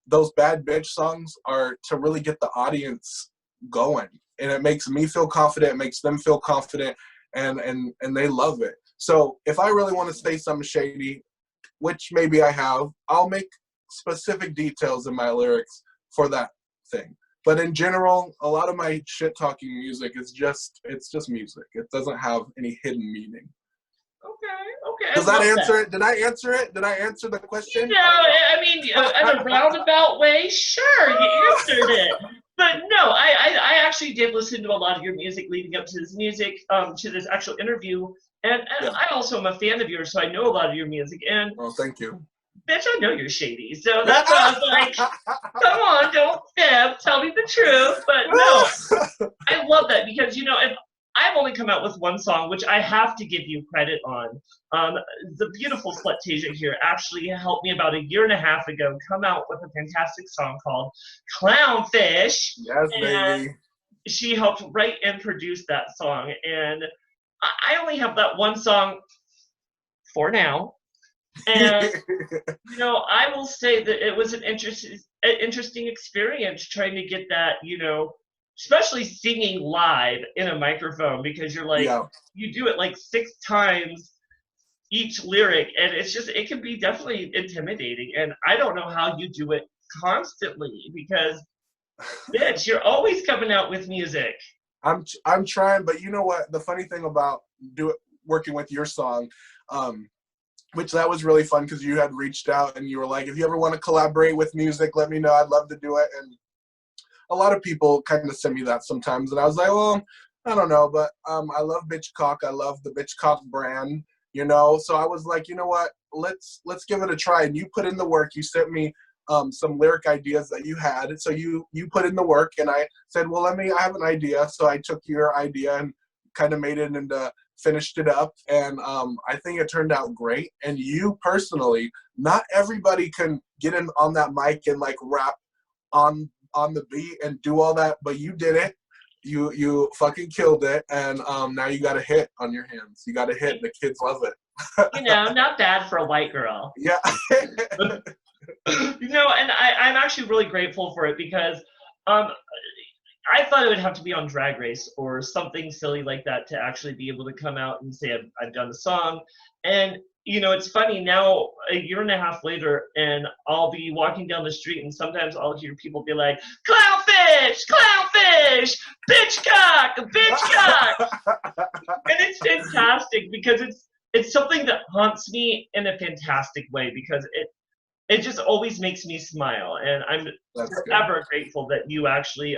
Those bad bitch songs are to really get the audience going. And it makes me feel confident, it makes them feel confident, and they love it. So if I really want to say something shady, which maybe I have, I'll make specific details in my lyrics for that thing. But in general, a lot of my shit talking music is it's just music. It doesn't have any hidden meaning. Okay, Does I that love answer that. it? Did I answer it? Did I answer the question? I mean, in a roundabout way, sure, you answered it. But no, I actually did listen to a lot of your music leading up to this actual interview, And Yeah. I also am a fan of yours, so I know a lot of your music. And Oh, thank you. bitch, I know you're shady. So that's why I was like, come on, don't tell me the truth. But no, I love that because, you know, if I've only come out with one song, which I have to give you credit on. The beautiful Slutashia here actually helped me about a year and a half ago come out with a fantastic song called Clownfish. Yes, And baby. she helped write and produce that song. And I only have that one song for now. And you know, I will say that it was an interesting experience trying to get that, you know, especially singing live in a microphone because you're like, Yeah. you do it like 6 times each lyric, and it's just, it can be definitely intimidating. And I don't know how you do it constantly because, bitch, you're always coming out with music. I'm trying, but you know what? The funny thing about working with your song, which that was really fun because you had reached out and you were like, if you ever want to collaborate with music, let me know. I'd love to do it. And a lot of people kind of send me that sometimes, and I was like, well, I don't know, but I love Bitchcock. I love the Bitchcock brand, you know. So I was like, you know what? Let's give it a try. And you put in the work. You sent me some lyric ideas that you had. So you put in the work, and I said, well, I have an idea. So I took your idea and kind of made it into finished it up, and I think it turned out great. And you personally, not everybody can get in on that mic and like rap on the beat and do all that, but you did it. You fucking killed it, and now you got a hit on your hands. You got a hit. The kids love it. You know, not bad for a white girl. Yeah. You know, and I'm actually really grateful for it because um, I thought it would have to be on Drag Race or something silly like that to actually be able to come out and say I've done the song. And you know, it's funny now, a year and a half later, and I'll be walking down the street, and sometimes I'll hear people be like, "Clownfish, clownfish, bitchcock, bitchcock," and it's fantastic because it's something that haunts me in a fantastic way because it just always makes me smile, and I'm forever grateful that you actually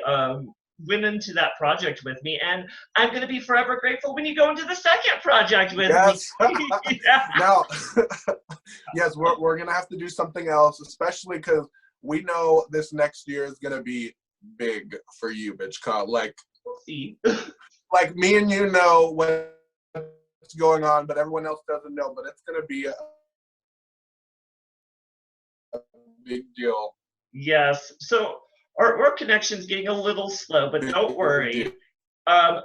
went into that project with me, and I'm going to be forever grateful when you go into the second project with me. Yeah. Now, yes, we're gonna have to do something else, especially because we know this next year is gonna be big for you, Bitchcock. Like, We'll see. like me and you know what's going on, but everyone else doesn't know. But it's gonna be a big deal. Yes. So our connection's getting a little slow, but don't worry.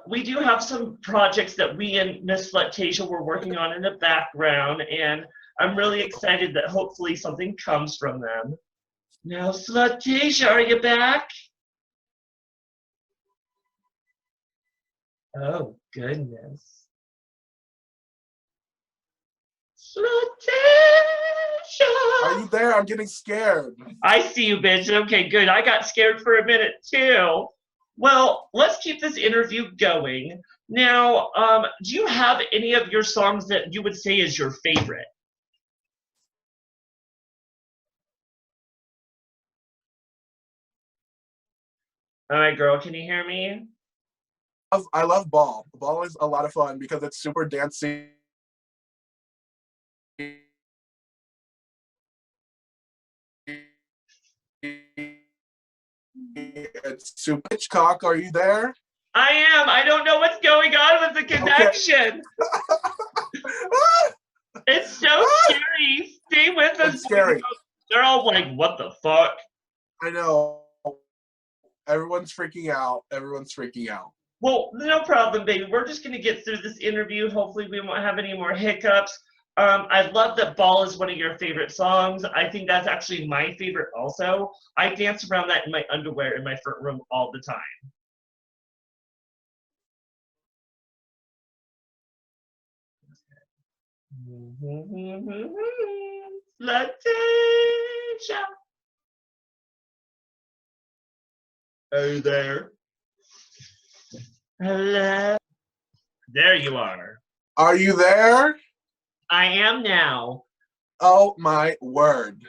We do have some projects that we and Miss Slutashia were working on in the background, and I'm really excited that hopefully something comes from them. Now, Slutashia, are you back? Oh, goodness. Slutashia! Are you there? I'm getting scared. I see you, bitch. Okay, good. I got scared for a minute, too. Well, let's keep this interview going. Now, do you have any of your songs that you would say is your favorite? All right, girl, can you hear me? I love Ball. Ball is a lot of fun because it's super dancey. It's super. Bitchcock, are you there? I am. I don't know what's going on with the connection. Okay. It's so scary. Stay with us. It's scary. They're all like, what the fuck? I know. Everyone's freaking out. Everyone's freaking out. Well, no problem, baby. We're just going to get through this interview. Hopefully we won't have any more hiccups. I love that Ball is one of your favorite songs. I think that's actually my favorite also. I dance around that in my underwear in my front room all the time. Slutashia. Hey there. Hello. There you are. Are you there? I am now. Oh my word.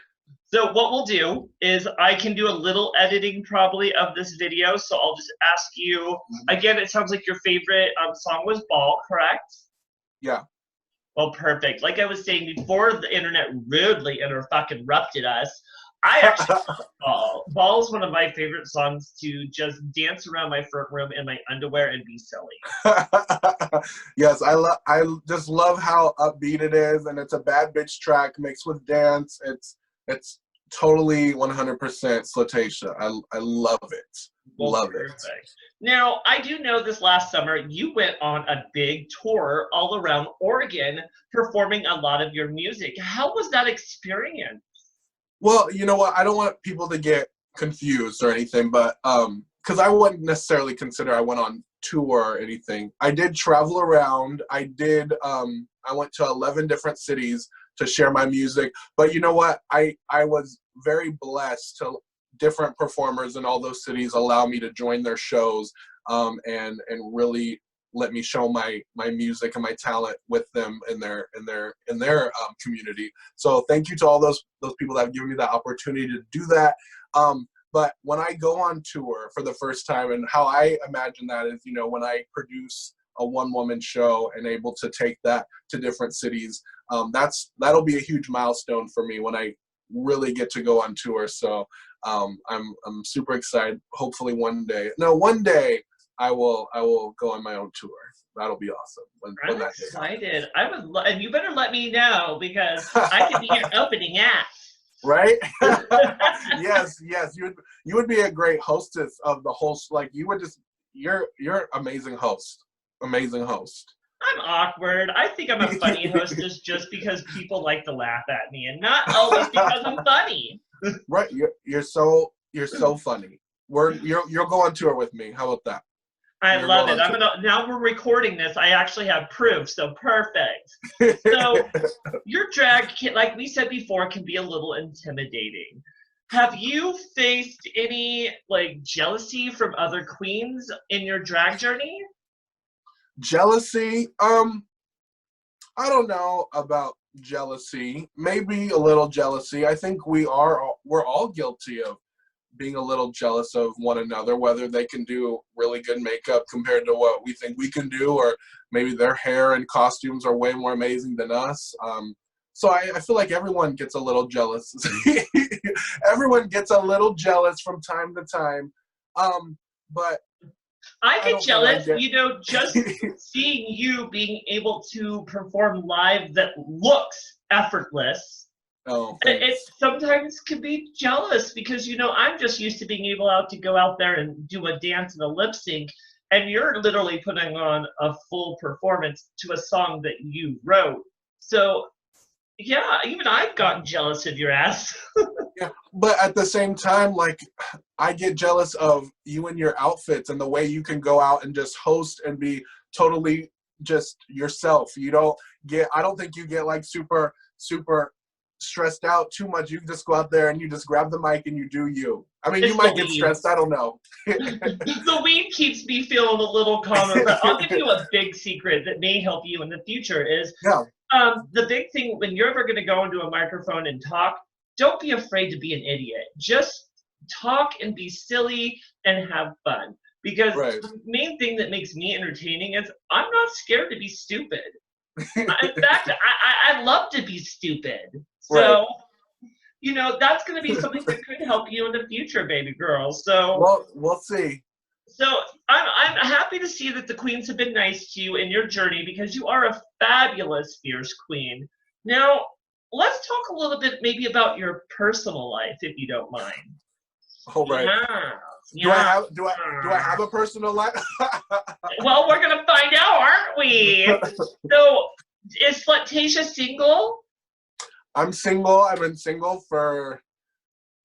So what we'll do is I can do a little editing probably of this video. So I'll just ask you, again, it sounds like your favorite song was Ball, correct? Yeah. Well, perfect. Like I was saying before, the internet rudely interrupted us. I actually Ball. Ball is one of my favorite songs to just dance around my front room in my underwear and be silly. Yes, I just love how upbeat it is, and it's a bad bitch track mixed with dance. It's totally 100% Slutashia. I love it. Well, Love perfect. it. Now, I do know this last summer you went on a big tour all around Oregon performing a lot of your music. How was that experience? Well, you know what? I don't want people to get confused or anything, but because I wouldn't necessarily consider I went on tour or anything. I did travel around. I went to 11 different cities to share my music. But you know what? I was very blessed to different performers in all those cities allow me to join their shows, and really let me show my music and my talent with them in their community. So thank you to all those people that have given me that opportunity to do that. But when I go on tour for the first time, and how I imagine that is, you know, when I produce a one-woman show and able to take that to different cities, that'll be a huge milestone for me when I really get to go on tour. So I'm super excited. Hopefully one day I will go on my own tour. That'll be awesome. I'm excited. And you better let me know because I could be your opening act. Right? Yes. You would be a great hostess of the whole. Like you're amazing host. Amazing host. I'm awkward. I think I'm a funny hostess just because people like to laugh at me, and not always because I'm funny. Right. You're so funny. You'll go on tour with me. How about that? I love it. Now we're recording this. I actually have proof, so perfect. So your drag, like we said before, can be a little intimidating. Have you faced any like jealousy from other queens in your drag journey? Jealousy? I don't know about jealousy. Maybe a little jealousy. I think we're all guilty of being a little jealous of one another, whether they can do really good makeup compared to what we think we can do, or maybe their hair and costumes are way more amazing than us. So I feel like everyone gets a little jealous. Everyone gets a little jealous from time to time. But I get jealous, you know, just seeing you being able to perform live that looks effortless. Oh, it sometimes can be jealous because, you know, I'm just used to being able to go out there and do a dance and a lip sync, and you're literally putting on a full performance to a song that you wrote. So, yeah, even I've gotten jealous of your ass. Yeah, but at the same time, like, I get jealous of you and your outfits and the way you can go out and just host and be totally just yourself. I don't think you get like super stressed out too much. You just go out there and you just grab the mic and you do you. I mean, you might get stressed. I don't know. The weed keeps me feeling a little calmer, but I'll give you a big secret that may help you in the future is the big thing when you're ever going to go into a microphone and talk, don't be afraid to be an idiot. Just talk and be silly and have fun. Because the main thing that makes me entertaining is I'm not scared to be stupid. In fact, I love to be stupid. So, you know, that's going to be something that could help you in the future, baby girl. So, well, we'll see. So I'm happy to see that the queens have been nice to you in your journey because you are a fabulous fierce queen. Now, let's talk a little bit maybe about your personal life, if you don't mind. All right. Do I have a personal life? Well, we're gonna find out, aren't we? So, is Slutashia single? I'm single. I've been single for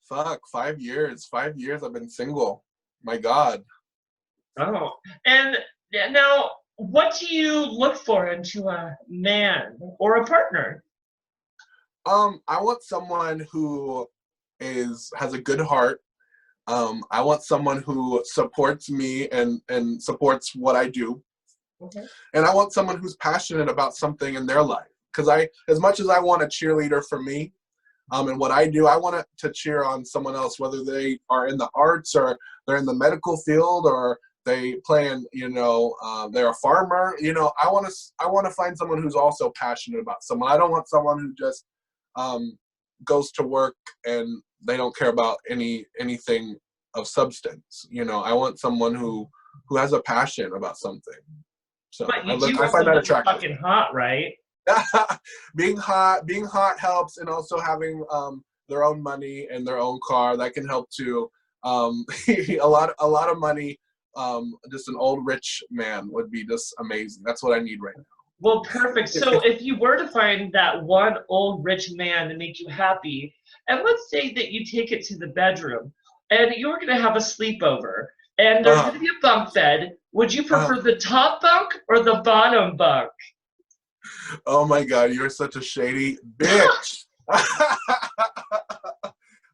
5 years. 5 years I've been single. My God. Oh, and now, what do you look for into a man or a partner? I want someone who has a good heart. I want someone who supports me and supports what I do. Okay. And I want someone who's passionate about something in their life. Because as much as I want a cheerleader for me, and what I do, I want to cheer on someone else, whether they are in the arts or they're in the medical field or they play in, you know, they're a farmer. You know, I want to find someone who's also passionate about someone. I don't want someone who just goes to work and they don't care about anything of substance. You know, I want someone who has a passion about something. So But you do I want find that someone who's attractive. fucking hot, right? Being hot helps, and also having their own money and their own car, that can help too. A lot of money. Just an old rich man would be just amazing. That's what I need right now. Well, perfect. So if you were to find that one old rich man to make you happy, and let's say that you take it to the bedroom and you're going to have a sleepover and there's going to be a bunk bed, would you prefer the top bunk or the bottom bunk? Oh my God, you're such a shady bitch.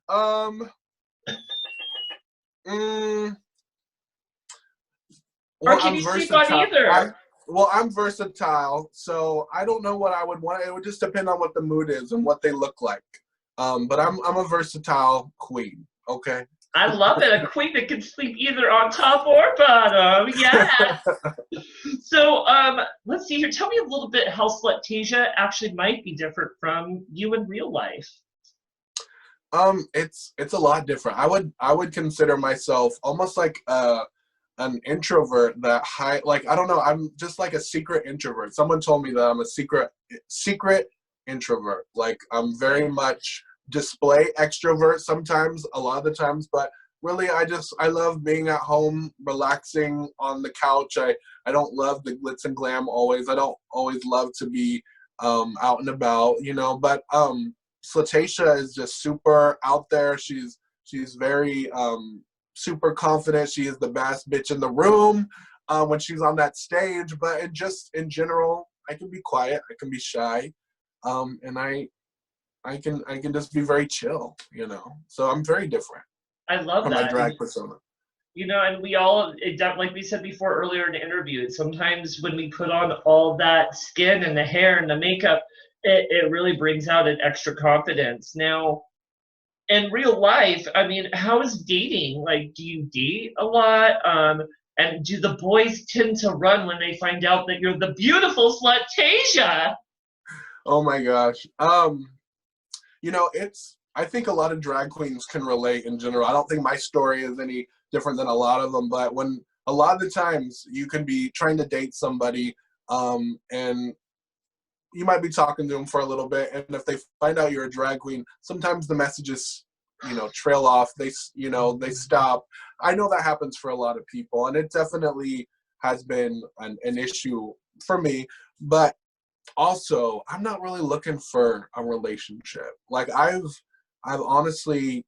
Or Well, can I'm you sleep on versatile. either? I'm versatile, so I don't know what I would want. It would just depend on what the mood is and what they look like. But I'm a versatile queen. Okay. I love it. A queen that can sleep either on top or bottom. Yes. So let's see here. Tell me a little bit how Slutashia actually might be different from you in real life. It's a lot different. I would consider myself almost like an introvert that like, I don't know, I'm just like a secret introvert. Someone told me that I'm a secret introvert. Like, I'm very much display extrovert sometimes, a lot of the times, but really I love being at home, relaxing on the couch. I don't love the glitz and glam always. I don't always love to be out and about, you know, but Slutashia is just super out there. She's very super confident. She is the best bitch in the room when she's on that stage. But in general, I can be quiet. I can be shy, and I can just be very chill. You know, so I'm very different I love from my that. drag persona. You know, and we all, like we said before earlier in the interview, sometimes when we put on all that skin and the hair and the makeup, it really brings out an extra confidence. Now, in real life, I mean, how is dating? Like, do you date a lot? And do the boys tend to run when they find out that you're the beautiful Slutashia? Oh my gosh. You know, I think a lot of drag queens can relate in general. I don't think my story is any different than a lot of them, but when a lot of the times you can be trying to date somebody, and you might be talking to them for a little bit, and if they find out you're a drag queen, sometimes the messages, you know, trail off. They stop. I know that happens for a lot of people, and it definitely has been an issue for me. But also, I'm not really looking for a relationship. Like, I've honestly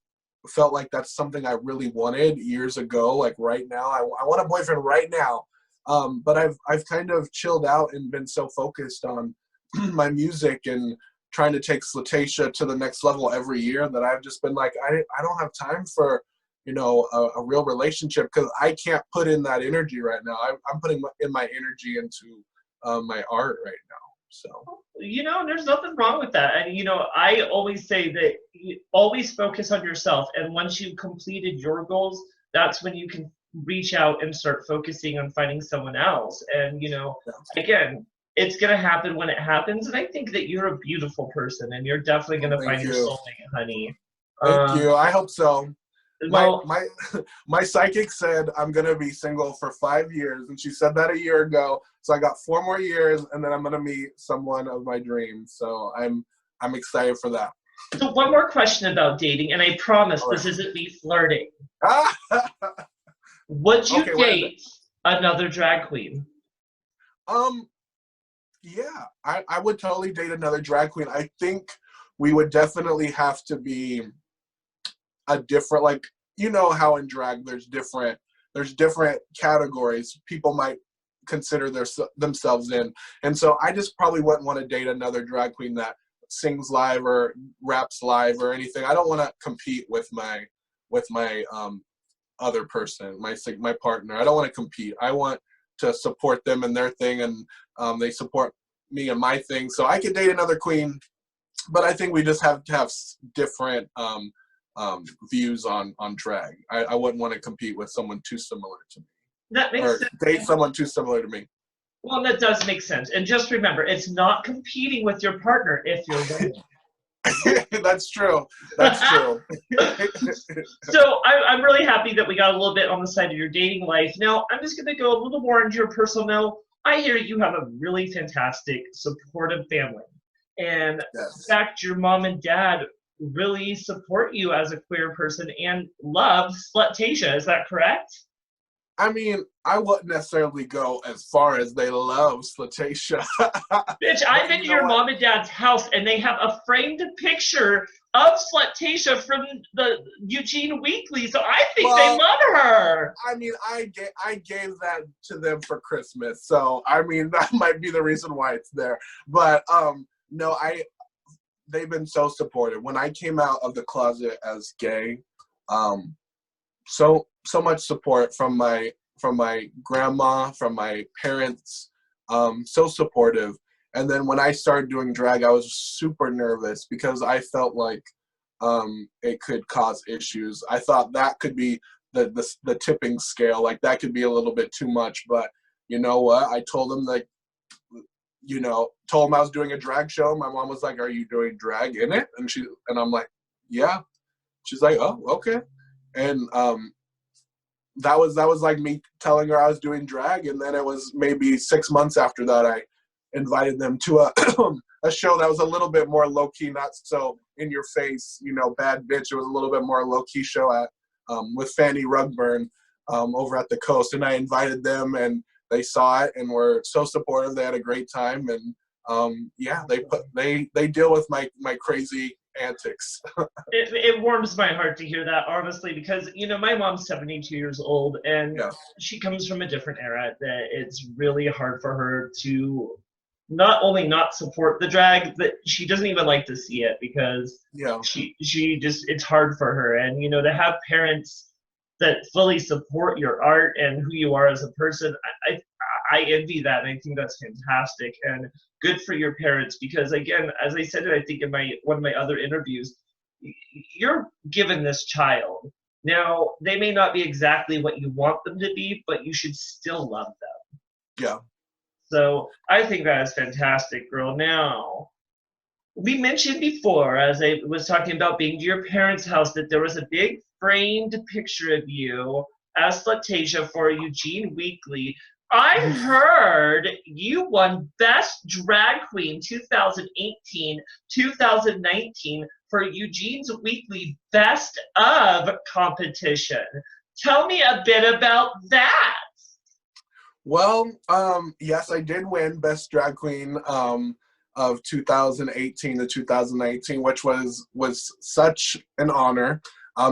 felt like that's something I really wanted years ago. Like, right now, I want a boyfriend right now. But I've kind of chilled out and been so focused on my music and trying to take Slutashia to the next level every year that I've just been like, I don't have time for, you know, a real relationship, because I can't put in that energy right now. I'm putting in my energy into my art right now. So, You know, there's nothing wrong with that. And, you know, I always say that you always focus on yourself. And once you've completed your goals, that's when you can reach out and start focusing on finding someone else. And, you know, again, it's going to happen when it happens. And I think that you're a beautiful person and you're definitely going to thank find your you. soulmate, honey. Thank you. I hope so. Well, My psychic said I'm gonna be single for 5 years, and she said that a year ago. So I got 4 more years, and then I'm gonna meet someone of my dreams. So I'm excited for that. so one more question about dating, and I promise All this right. isn't me flirting. Would you Okay, what is it? date another drag queen? Yeah, I would totally date another drag queen. I think we would definitely have to be a different, like, you know how in drag there's different categories people might consider themselves in, and so I just probably wouldn't want to date another drag queen that sings live or raps live or anything. I don't want to compete with my other person, my partner. I don't want to compete. I want to support them in their thing, and they support me in my thing. So I could date another queen, but I think we just have to have different views on drag. I wouldn't want to compete with someone too similar to me. That makes or sense. date someone too similar to me. Well, that does make sense. And just remember, it's not competing with your partner if you're winning. That's true. That's true. So I'm really happy that we got a little bit on the side of your dating life. Now, I'm just going to go a little more into your personal note. I hear you have a really fantastic, supportive family. And in Yes. fact, your mom and dad really support you as a queer person and love Slutashia. Is that correct? I mean, I wouldn't necessarily go as far as they love Slutashia. Bitch, I've But been you to know your what? mom and dad's house and they have a framed picture of Slutashia from the Eugene Weekly, so I think they Well, love her. I mean, I gave that to them for Christmas, so I mean that might be the reason why it's there. But no, they've been so supportive. When I came out of the closet as gay, um, so much support from my grandma, from my parents, so supportive. And then when I started doing drag, I was super nervous because I felt like it could cause issues. I thought that could be the tipping scale, like that could be a little bit too much. But you know what? I told them, like, told them I was doing a drag show. My mom was like, "Are you doing drag in it?" And I'm like, "Yeah." She's like, "Oh, okay." And that was like me telling her I was doing drag. And then it was maybe 6 months after that I invited them to a a show that was a little bit more low key, not so in your face, bad bitch. It was a little bit more low key show at with Fanny Rugburn over at the Coast, and I invited them, and they saw it and were so supportive. They had a great time, and yeah, they deal with my crazy antics. It warms my heart to hear that, honestly, because my mom's 72 years old and Yeah, she comes from a different era that it's really hard for her to not only not support the drag, but she doesn't even like to see it because yeah, she just, it's hard for her. And to have parents that fully support your art and who you are as a person, I envy that, and I think that's fantastic and good for your parents because, again, as I said it, I think in one of my other interviews, you're given this child. Now, they may not be exactly what you want them to be, but you should still love them. yeah. So I think that is fantastic, girl. Now, we mentioned before, as I was talking about being to your parents' house, that there was a big framed picture of you as Slutashia for Eugene Weekly. I heard you won Best Drag Queen 2018, 2019 for Eugene's Weekly Best of competition. Tell me a bit about that. Well, yes, I did win Best Drag Queen of 2018 to 2019, which was such an honor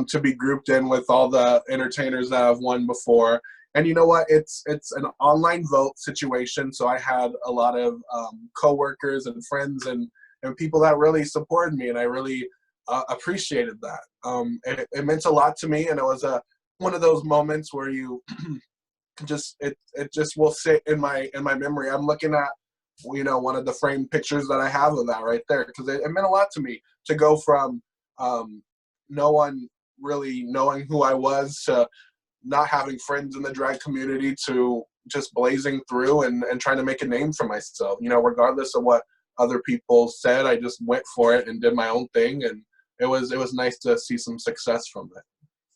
to be grouped in with all the entertainers that I've won before. And you know what? It's an online vote situation, so I had a lot of coworkers and friends and people that really supported me, and I really appreciated that. It meant a lot to me, and it was one of those moments where you it just will sit in my memory. I'm looking at one of the framed pictures that I have of that right there because it meant a lot to me to go from no one really knowing who I was to not having friends in the drag community to just blazing through and trying to make a name for myself. Regardless of what other people said, I just went for it and did my own thing, and it was nice to see some success from it.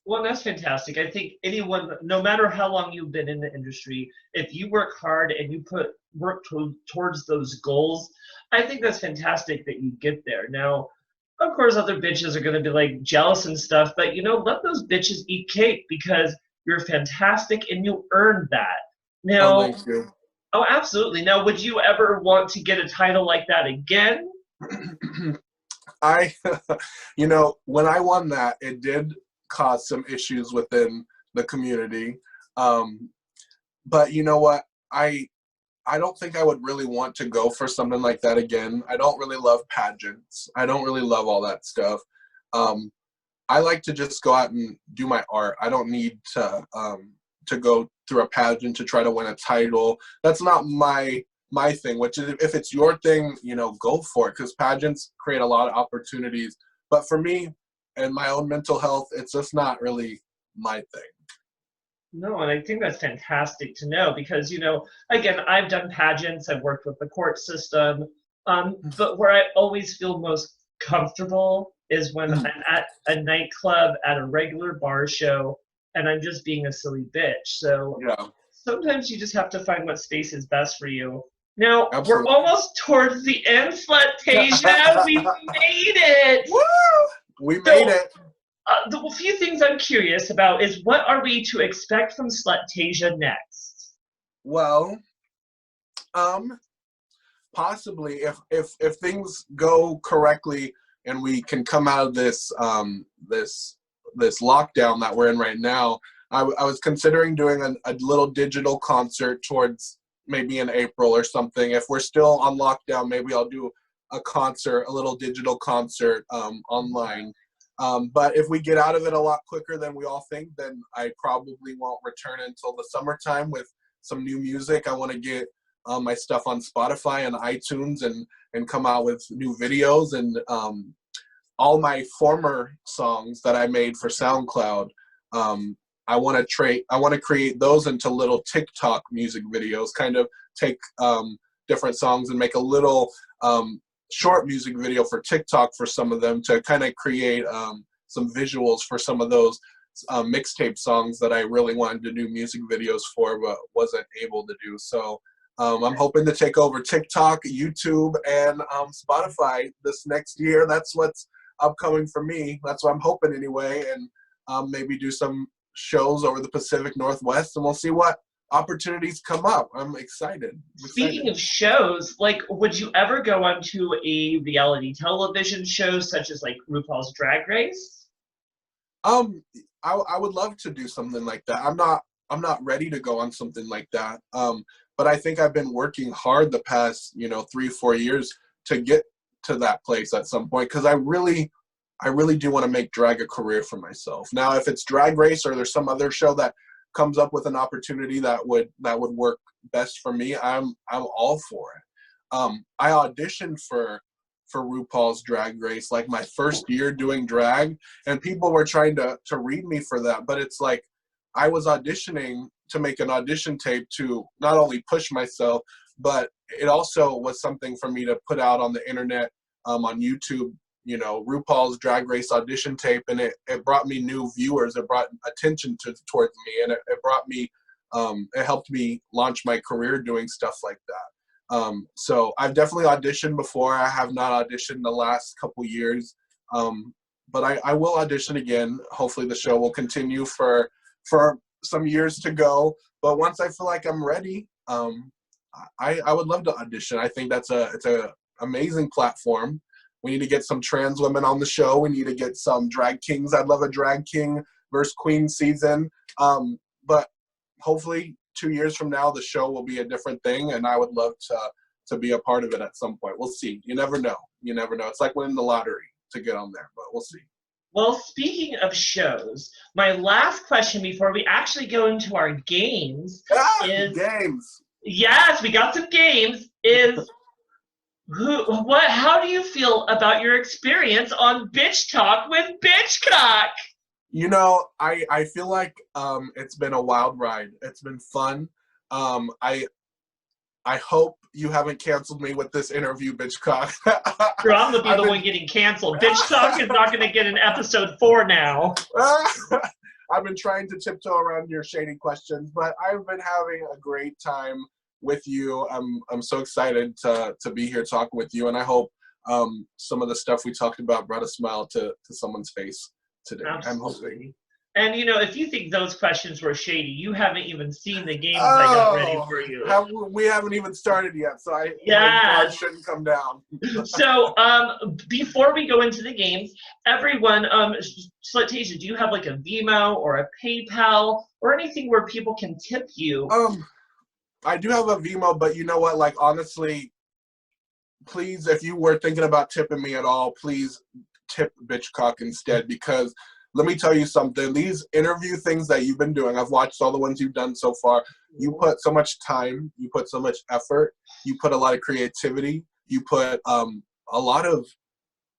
Well, that's fantastic. I think anyone, no matter how long you've been in the industry, if you work hard and you work towards those goals, I think that's fantastic that you get there. Now, of course, other bitches are going to be like jealous and stuff, but let those bitches eat cake because you're fantastic and you earned that. Oh, Now, thank you. oh, absolutely. Now, would you ever want to get a title like that again? I, when I won that, it did cause some issues within the community. But you know what? I don't think I would really want to go for something like that again. I don't really love pageants. I don't really love all that stuff. I like to just go out and do my art. I don't need to go through a pageant to try to win a title. That's not my thing, which is if it's your thing, go for it, because pageants create a lot of opportunities. But for me and my own mental health, it's just not really my thing. No, and I think that's fantastic to know because, again, I've done pageants, I've worked with the court system, but where I always feel most comfortable is when Mm, I'm at a nightclub, at a regular bar show, and I'm just being a silly bitch. So yeah, sometimes you just have to find what space is best for you. Now, we're absolutely. almost towards the end, Slutasia. We made it! Woo! We made So, it. the few things I'm curious about is what are we to expect from Slutasia next? Well, um, possibly if things go correctly and we can come out of this lockdown that we're in right now, I was considering doing a little digital concert towards maybe in April or something. If we're still on lockdown, maybe I'll do a concert, a little digital concert online. But if we get out of it a lot quicker than we all think, then I probably won't return until the summertime with some new music. I want to get my stuff on Spotify and iTunes and come out with new videos and all my former songs that I made for SoundCloud. Um, I want to create those into little TikTok music videos. Kind of take different songs and make a little short music video for TikTok for some of them to kind of create some visuals for some of those mixtape songs that I really wanted to do music videos for but wasn't able to do. So I'm hoping to take over TikTok, YouTube, and Spotify this next year. That's what's upcoming for me. That's what I'm hoping anyway, and maybe do some shows over the Pacific Northwest, and we'll see what opportunities come up. I'm excited. Speaking of shows, like, would you ever go onto a reality television show such as like RuPaul's Drag Race? Um, I would love to do something like that. I'm not ready to go on something like that. But I think I've been working hard the past 3 or 4 years to get to that place at some point because I really do want to make drag a career for myself. Now, if it's Drag Race or there's some other show that comes up with an opportunity that would work best for me, I'm all for it. I auditioned for RuPaul's Drag Race like my first year doing drag, and people were trying to read me for that, but it's like I was auditioning to make an audition tape to not only push myself, but it also was something for me to put out on the internet, on YouTube, RuPaul's Drag Race audition tape, and it brought me new viewers. It brought attention towards me, and it brought me, it helped me launch my career doing stuff like that. So I've definitely auditioned before. I have not auditioned the last couple years, but I will audition again. Hopefully the show will continue for some years to go. But once I feel like I'm ready, I would love to audition. I think it's a amazing platform. We need to get some trans women on the show. We need to get some drag kings. I'd love a drag king versus queen season. But hopefully 2 years from now, the show will be a different thing, and I would love to be a part of it at some point. We'll see. You never know. You never know. It's like winning the lottery to get on there, but we'll see. Well, speaking of shows, my last question before we actually go into our games is Games. yes, we got some games. Is how do you feel about your experience on Bitch Talk with Bitchcock? I feel like it's been a wild ride. It's been fun. I hope you haven't canceled me with this interview, Bitchcock. Sure, I'm gonna be the one getting canceled. Bitch Talk is not gonna get an episode 4 now. I've been trying to tiptoe around your shady questions, but I've been having a great time with you. I'm so excited to be here talking with you, and I hope some of the stuff we talked about brought a smile to someone's face today. Absolutely. I'm hoping. And if you think those questions were shady, you haven't even seen the games I got ready for you. We haven't even started yet, so my guard shouldn't come down. So before we go into the games, everyone, Slutasia, do you have like a Venmo or a PayPal or anything where people can tip you? I do have a Venmo, but you know what? Like, honestly, please, if you were thinking about tipping me at all, please tip Bitchcock instead, because let me tell you something. These interview things that you've been doing, I've watched all the ones you've done so far. You put so much time, you put so much effort, you put a lot of creativity, you put a lot of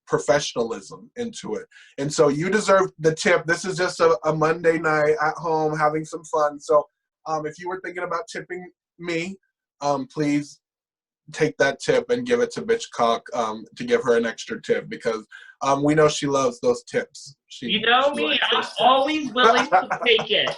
professionalism into it. And so you deserve the tip. This is just a Monday night at home having some fun. So if you were thinking about tipping me, please take that tip and give it to Bitchcock to give her an extra tip, because we know she loves those tips. You know me, I'm always willing to take it.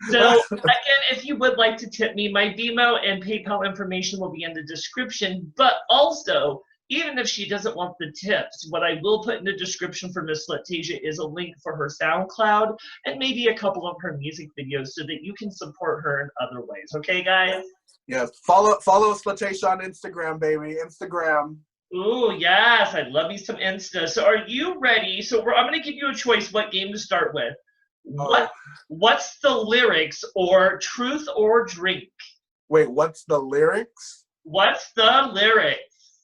So again, if you would like to tip me, my Venmo and PayPal information will be in the description. But also, even if she doesn't want the tips, what I will put in the description for Miss Slutashia is a link for her SoundCloud and maybe a couple of her music videos so that you can support her in other ways. Okay, guys? Yes. Follow Slutashia on Instagram, baby. Instagram. Ooh, yes, I love me some Insta. So are you ready? So I'm going to give you a choice what game to start with. What's the lyrics or truth or drink? Wait, what's the lyrics? What's the lyrics?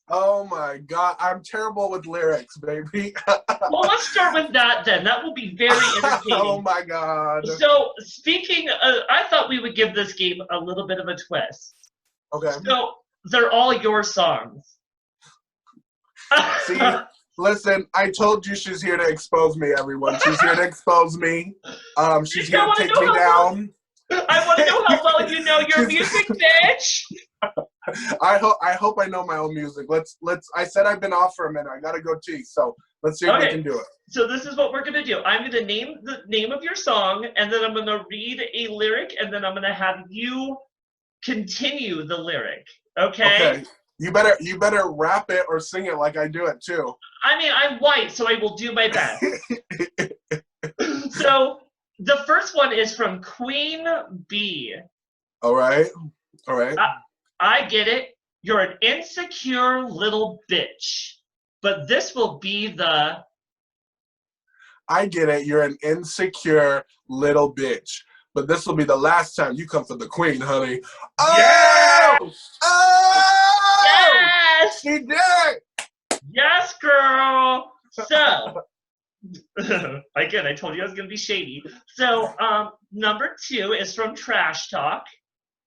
Oh my God, I'm terrible with lyrics, baby. Well, let's start with that then. That will be very entertaining. Oh my God. So speaking, I thought we would give this game a little bit of a twist. Okay. So they're all your songs. See, listen, I told you she's here to expose me, everyone. She's here to expose me. She's here to take me down. I want to know how well you know your music, bitch. I hope I know my own music. Let's. I said I've been off for a minute. I gotta go tea. So let's see if we can do it. So this is what we're gonna do. I'm gonna name the name of your song, and then I'm gonna read a lyric, and then I'm gonna have you continue the lyric. Okay. Okay. You better rap it or sing it like I do it too. I mean, I'm white, so I will do my best. So the first one is from Queen Bee. All right. I get it. You're an insecure little bitch. But this will be the... I get it. You're an insecure little bitch. But this will be the last time you come for the queen, honey. Oh! Yes! Oh! Yes! She did! Yes, girl! So, again, I told you I was going to be shady. So, number 2 is from Trash Talk.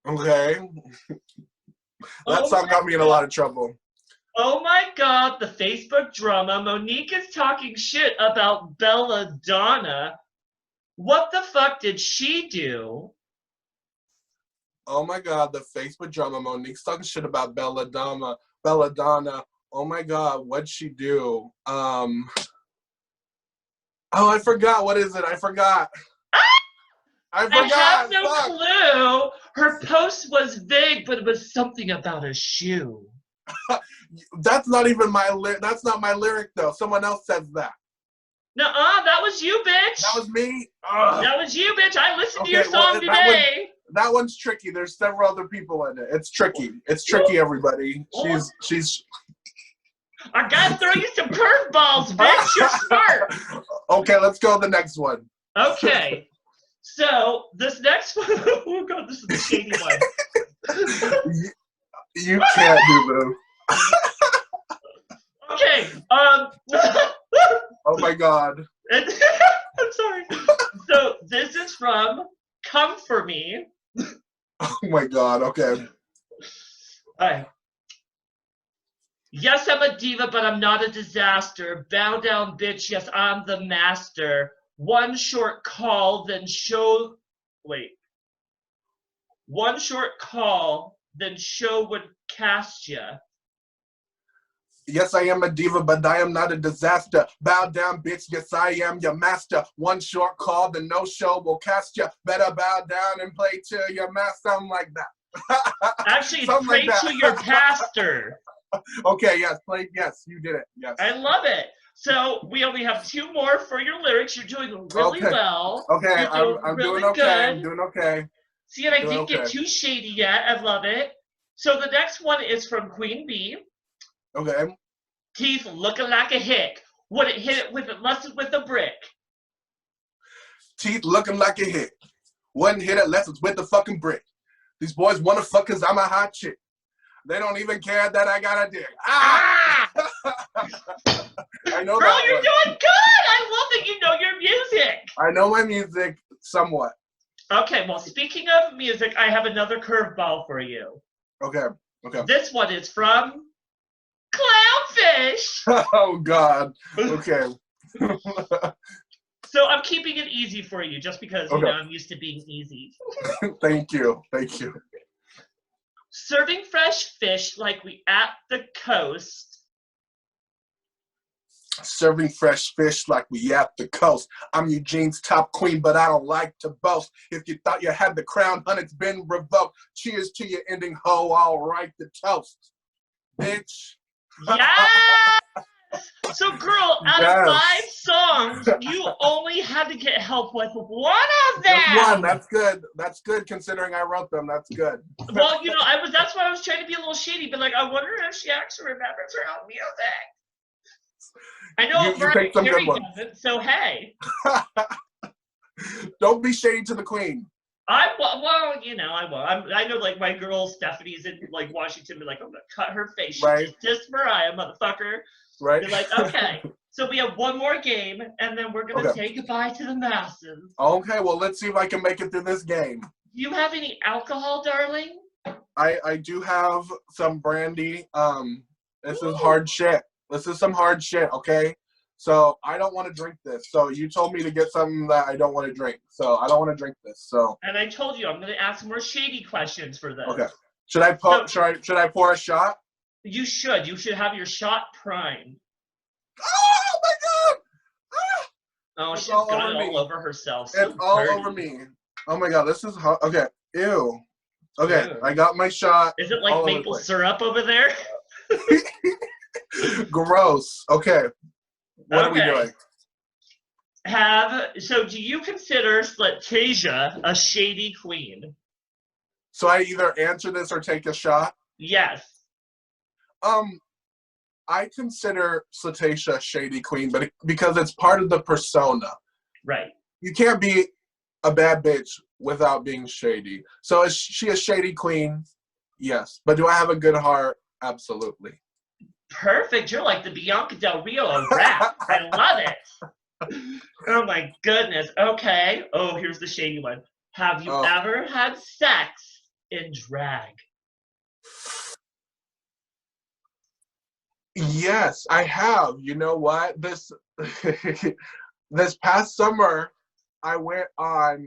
Okay. That song got me in a lot of trouble. Oh my God, the Facebook drama. Monique is talking shit about Belladonna. What the fuck did she do? Oh my God, the Facebook drama. Monique's talking shit about Belladonna. Oh my God, what'd she do? Oh, I forgot. What is it? I forgot. I have no clue. Her post was vague, but it was something about a shoe. That's not even my lyric. That's not my lyric, though. Someone else says that. Nuh-uh, that was you, bitch. That was me? Ugh. That was you, bitch. I listened to your song today. That one's tricky. There's several other people in it. It's tricky. It's tricky, everybody. She's... I gotta throw you some curveballs, bitch. You're smart. Okay, let's go to the next one. Okay. So, this next one... Oh, God, this is the shady one. You can't do this. Okay. Oh my God. I'm sorry. So this is from Come For Me. Oh my God. Okay. Alright. Yes, I'm a diva, but I'm not a disaster. Bow down, bitch. Yes, I'm the master. One short call, then show... Wait. One short call, then show would cast ya. Yes, I am a diva, but I am not a disaster. Bow down, bitch. Yes, I am your master. One short call, then no show will cast ya. Better bow down and play to your master. Something like that. Actually, pray like to your pastor. Okay, yes, play. Yes, you did it. Yes. I love it. So we only have 2 more for your lyrics. You're doing really well. Okay, I'm really doing okay. Good. I'm doing okay. See, and I didn't get too shady yet. I love it. So the next one is from Queen Bee. Okay. Teeth looking like a hick. Wouldn't hit it with it, less with a brick. Teeth looking like a hick. Wouldn't hit it unless it's with the fucking brick. These boys wanna fuck cause I'm a hot chick. They don't even care that I got a dick. Ah! I know. Girl, you're doing good. I love that you know your music. I know my music somewhat. Okay, well, speaking of music, I have another curveball for you. Okay. This one is from Clownfish. fish. Oh God. Okay. So I'm keeping it easy for you just because, Okay. I'm used to being easy. Thank you. Thank you. Serving fresh fish like we at the coast. Serving fresh fish like we at the coast. I'm Eugene's top queen, but I don't like to boast. If you thought you had the crown, hun, it's been revoked. Cheers to your ending, ho. I'll write the toast. Bitch. Yes! So, girl, out of 5 Yes. songs, you only had to get help with one of Just one. them. That's good. That's good considering I wrote them. That's good. Well, that's why I was trying to be a little shady, but like, I wonder if she actually remembers her own music. I know You picked some good Mariah ones. doesn't, so hey. Don't be shady to the queen. I will. I know, like, my girl Stephanie's in, like, Washington, be like, I'm gonna cut her face. She Right. just Mariah, motherfucker. Right. Be like, okay. So we have one more game, and then we're gonna say goodbye to the masses. Okay, well, let's see if I can make it through this game. Do you have any alcohol, darling? I do have some brandy. This is hard shit. This is some hard shit, okay? So I don't want to drink this. So you told me to get something that I don't want to drink. So I don't want to drink this. So. And I told you I'm gonna ask more shady questions for this. Okay. Should I pour a shot? You should. You should have your shot primed. Oh my God! Oh, It's she's all got over it me. all over herself. So It's all dirty. over me. Oh my God, this is hot. Okay. Ew. Okay, Ew. I got my shot. Is it like maple syrup over there? Gross. Okay. What are we doing? So do you consider Slutashia a shady queen? So I either answer this or take a shot? Yes. I consider Slutashia a shady queen, but because it's part of the persona. Right. You can't be a bad bitch without being shady. So is she a shady queen? Yes. But do I have a good heart? Absolutely. Perfect. You're like the Bianca Del Rio of rap. I love it. Oh my goodness. Okay. Oh, here's the shady one. Have you ever had sex in drag? Yes, I have. You know what? This past summer, I went on.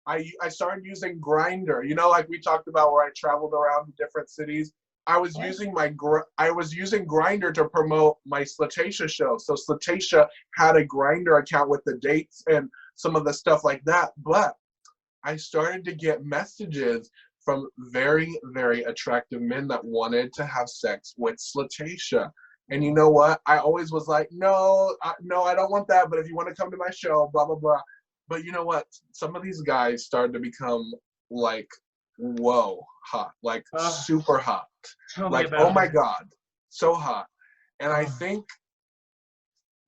I started using Grindr. You know, like we talked about, where I traveled around different cities. I was using Grindr to promote my Slutashia show. So Slutashia had a Grindr account with the dates and some of the stuff like that. But I started to get messages from very, very attractive men that wanted to have sex with Slutashia. And you know what? I always was like, no, I don't want that. But if you want to come to my show, blah, blah, blah. But you know what? Some of these guys started to become like, whoa, hot, like super hot. Like, oh my God, so hot. And I think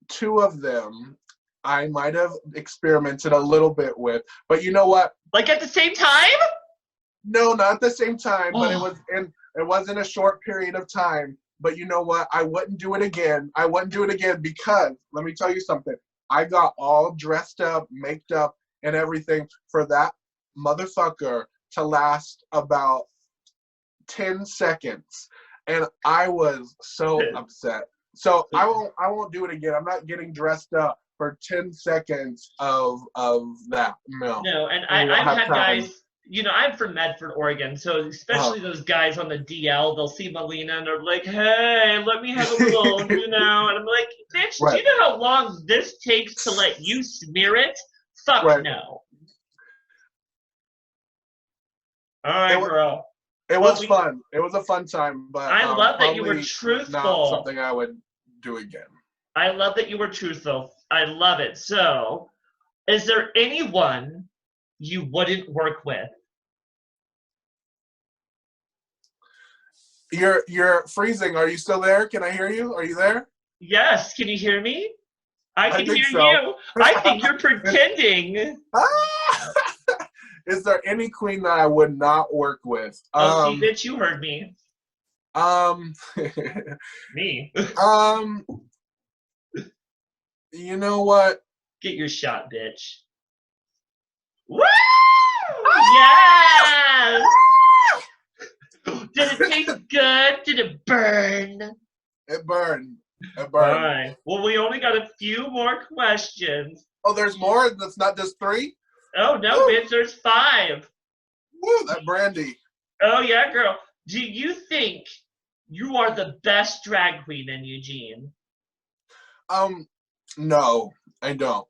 2 of them I might have experimented a little bit with. But you know what? Like at the same time? No, not at the same time, but it was in a short period of time. But you know what? I wouldn't do it again. I wouldn't do it again because, let me tell you something. I got all dressed up, maked up, and everything for that motherfucker to last about 10 seconds. And I was so upset. So I won't do it again. I'm not getting dressed up for 10 seconds of that. No. No, and I've had guys, I'm from Medford, Oregon, so especially those guys on the DL, they'll see Maliena and they're like, hey, let me have a little, and I'm like, bitch, do you know how long this takes to let you smear it? Fuck no. All right, girl. It was fun. It was a fun time, but I love that you were truthful. Not something I would do again. I love that you were truthful. I love it. So, is there anyone you wouldn't work with? You're freezing. Are you still there? Can I hear you? Are you there? Yes. Can you hear me? I can hear so. you. I think you're pretending. Is there any queen that I would not work with? See, bitch, you heard me. Me. You know what? Get your shot, bitch. Woo! Yes! Did it taste good? Did it burn? It burned. It All burned. right. Well, we only got a few more questions. Oh, there's more? That's not just 3? Oh, no, Woo! bitch, there's 5. Woo, that brandy. Oh, yeah, girl. Do you think you are the best drag queen in Eugene? No, I don't.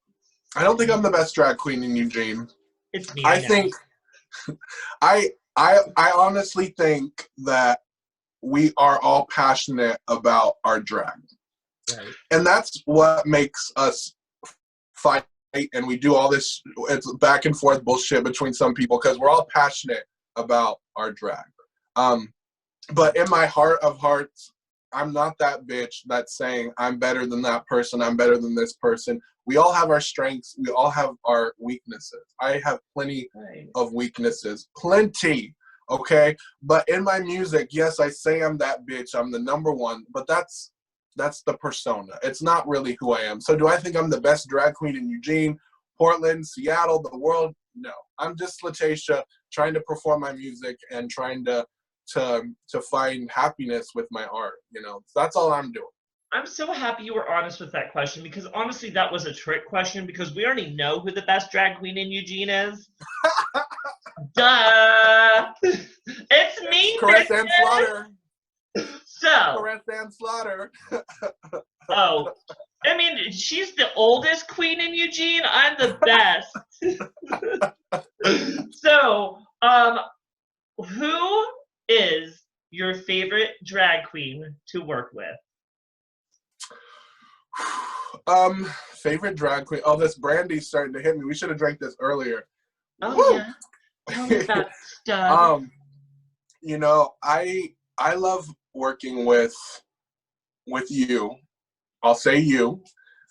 I don't think I'm the best drag queen in Eugene. It's me, I I know. think I honestly think that we are all passionate about our drag. Right. And that's what makes us fight, and we do all this, it's back and forth bullshit between some people because we're all passionate about our drag. But in my heart of hearts, I'm not that bitch that's saying I'm better than that person, I'm better than this person. We all have our strengths, we all have our weaknesses. I have plenty of weaknesses, plenty, okay? But in my music, yes, I say I'm that bitch, I'm the number one, but that's the persona. It's not really who I am. So do I think I'm the best drag queen in Eugene, Portland, Seattle, the world? No. I'm just Slutashia trying to perform my music and trying to find happiness with my art, you know. So that's all I'm doing. I'm so happy you were honest with that question because honestly, that was a trick question because we already know who the best drag queen in Eugene is. Duh! It's me, Caress bitches! and Slaughter. So, Caress and Slaughter. oh, I mean, she's the oldest queen in Eugene. I'm the best. So, who is your favorite drag queen to work with? Favorite drag queen. Oh, this brandy's starting to hit me. We should have drank this earlier. Oh, Woo! yeah. Tell me about stud. You know, I love working with you. I'll say you.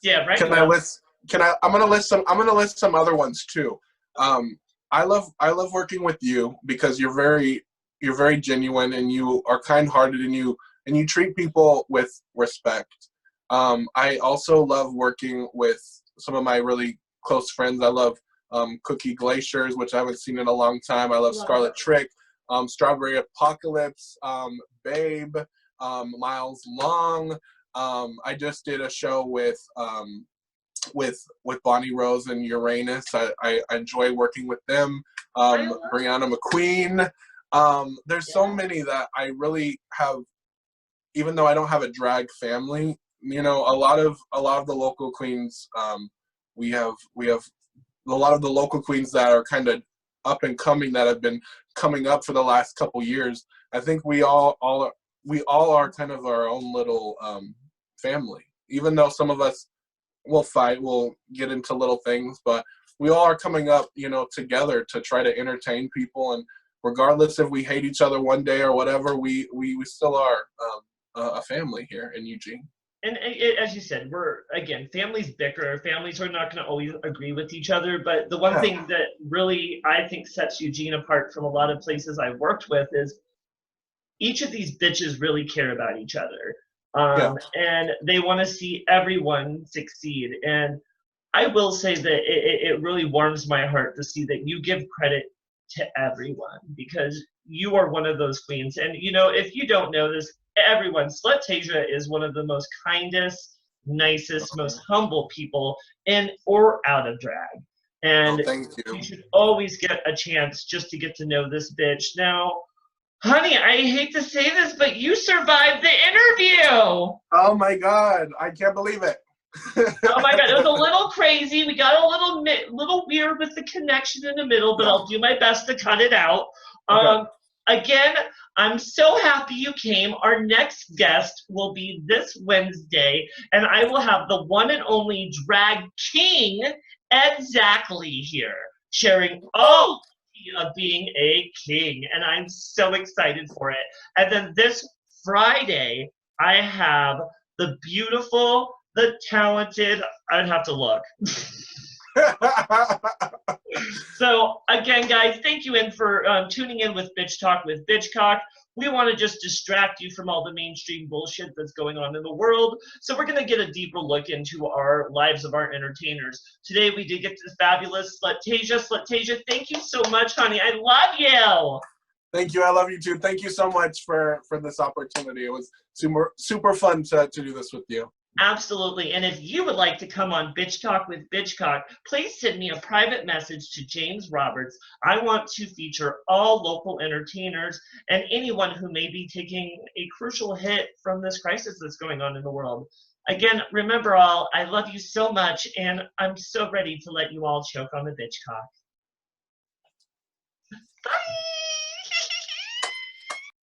Yeah, right. Can I list? I'm gonna list some other ones too. I love working with you because you're very genuine and you are kind-hearted and you treat people with respect. I also love working with some of my really close friends. I love Cookie Glaciers, which I haven't seen in a long time. I love Scarlet Trick, Strawberry Apocalypse, Babe, Miles Long. I just did a show with Bonnie Rose and Uranus. I enjoy working with them. Brianna McQueen. There's so many that I really have. Even though I don't have a drag family, you know, a lot of the local queens. We have a lot of the local queens that are kind of up and coming that have been coming up for the last couple years. I think we all are kind of our own little family. Even though some of us will fight, we'll get into little things, but we all are coming up, you know, together to try to entertain people. And regardless if we hate each other one day or whatever, we still are a family here in Eugene. And as you said, families bicker. Families are not going to always agree with each other. But the one thing that really I think sets Eugene apart from a lot of places I've worked with is each of these bitches really care about each other. And they want to see everyone succeed. And I will say that it really warms my heart to see that you give credit to everyone because you are one of those queens. And, you know, if you don't know this, everyone, Slutashia is one of the most kindest, nicest, most humble people in or out of drag. And thank you. You should always get a chance just to get to know this bitch. Now, honey, I hate to say this, but you survived the interview. Oh my God, I can't believe it. Oh my God, it was a little crazy. We got a little weird with the connection in the middle, but I'll do my best to cut it out. Okay. Again, I'm so happy you came. Our next guest will be this Wednesday, and I will have the one and only drag king, exactly here, sharing all of being a king, and I'm so excited for it. And then this Friday, I have the beautiful, the talented, I'd have to look. So again, guys, thank you for tuning in with Bitch Talk with Bitchcock. We want to just distract you from all the mainstream bullshit that's going on in the world. So we're going to get a deeper look into our lives of our entertainers. Today we did get to the fabulous Slutashia. Slutashia, thank you so much, honey. I love you. Thank you. I love you too. Thank you so much for this opportunity. It was super fun to do this with you. Absolutely. And if you would like to come on Bitch Talk with Bitchcock, please send me a private message to James Roberts. I want to feature all local entertainers and anyone who may be taking a crucial hit from this crisis that's going on in the world. Again, remember all, I love you so much, and I'm so ready to let you all choke on the Bitchcock. Bye.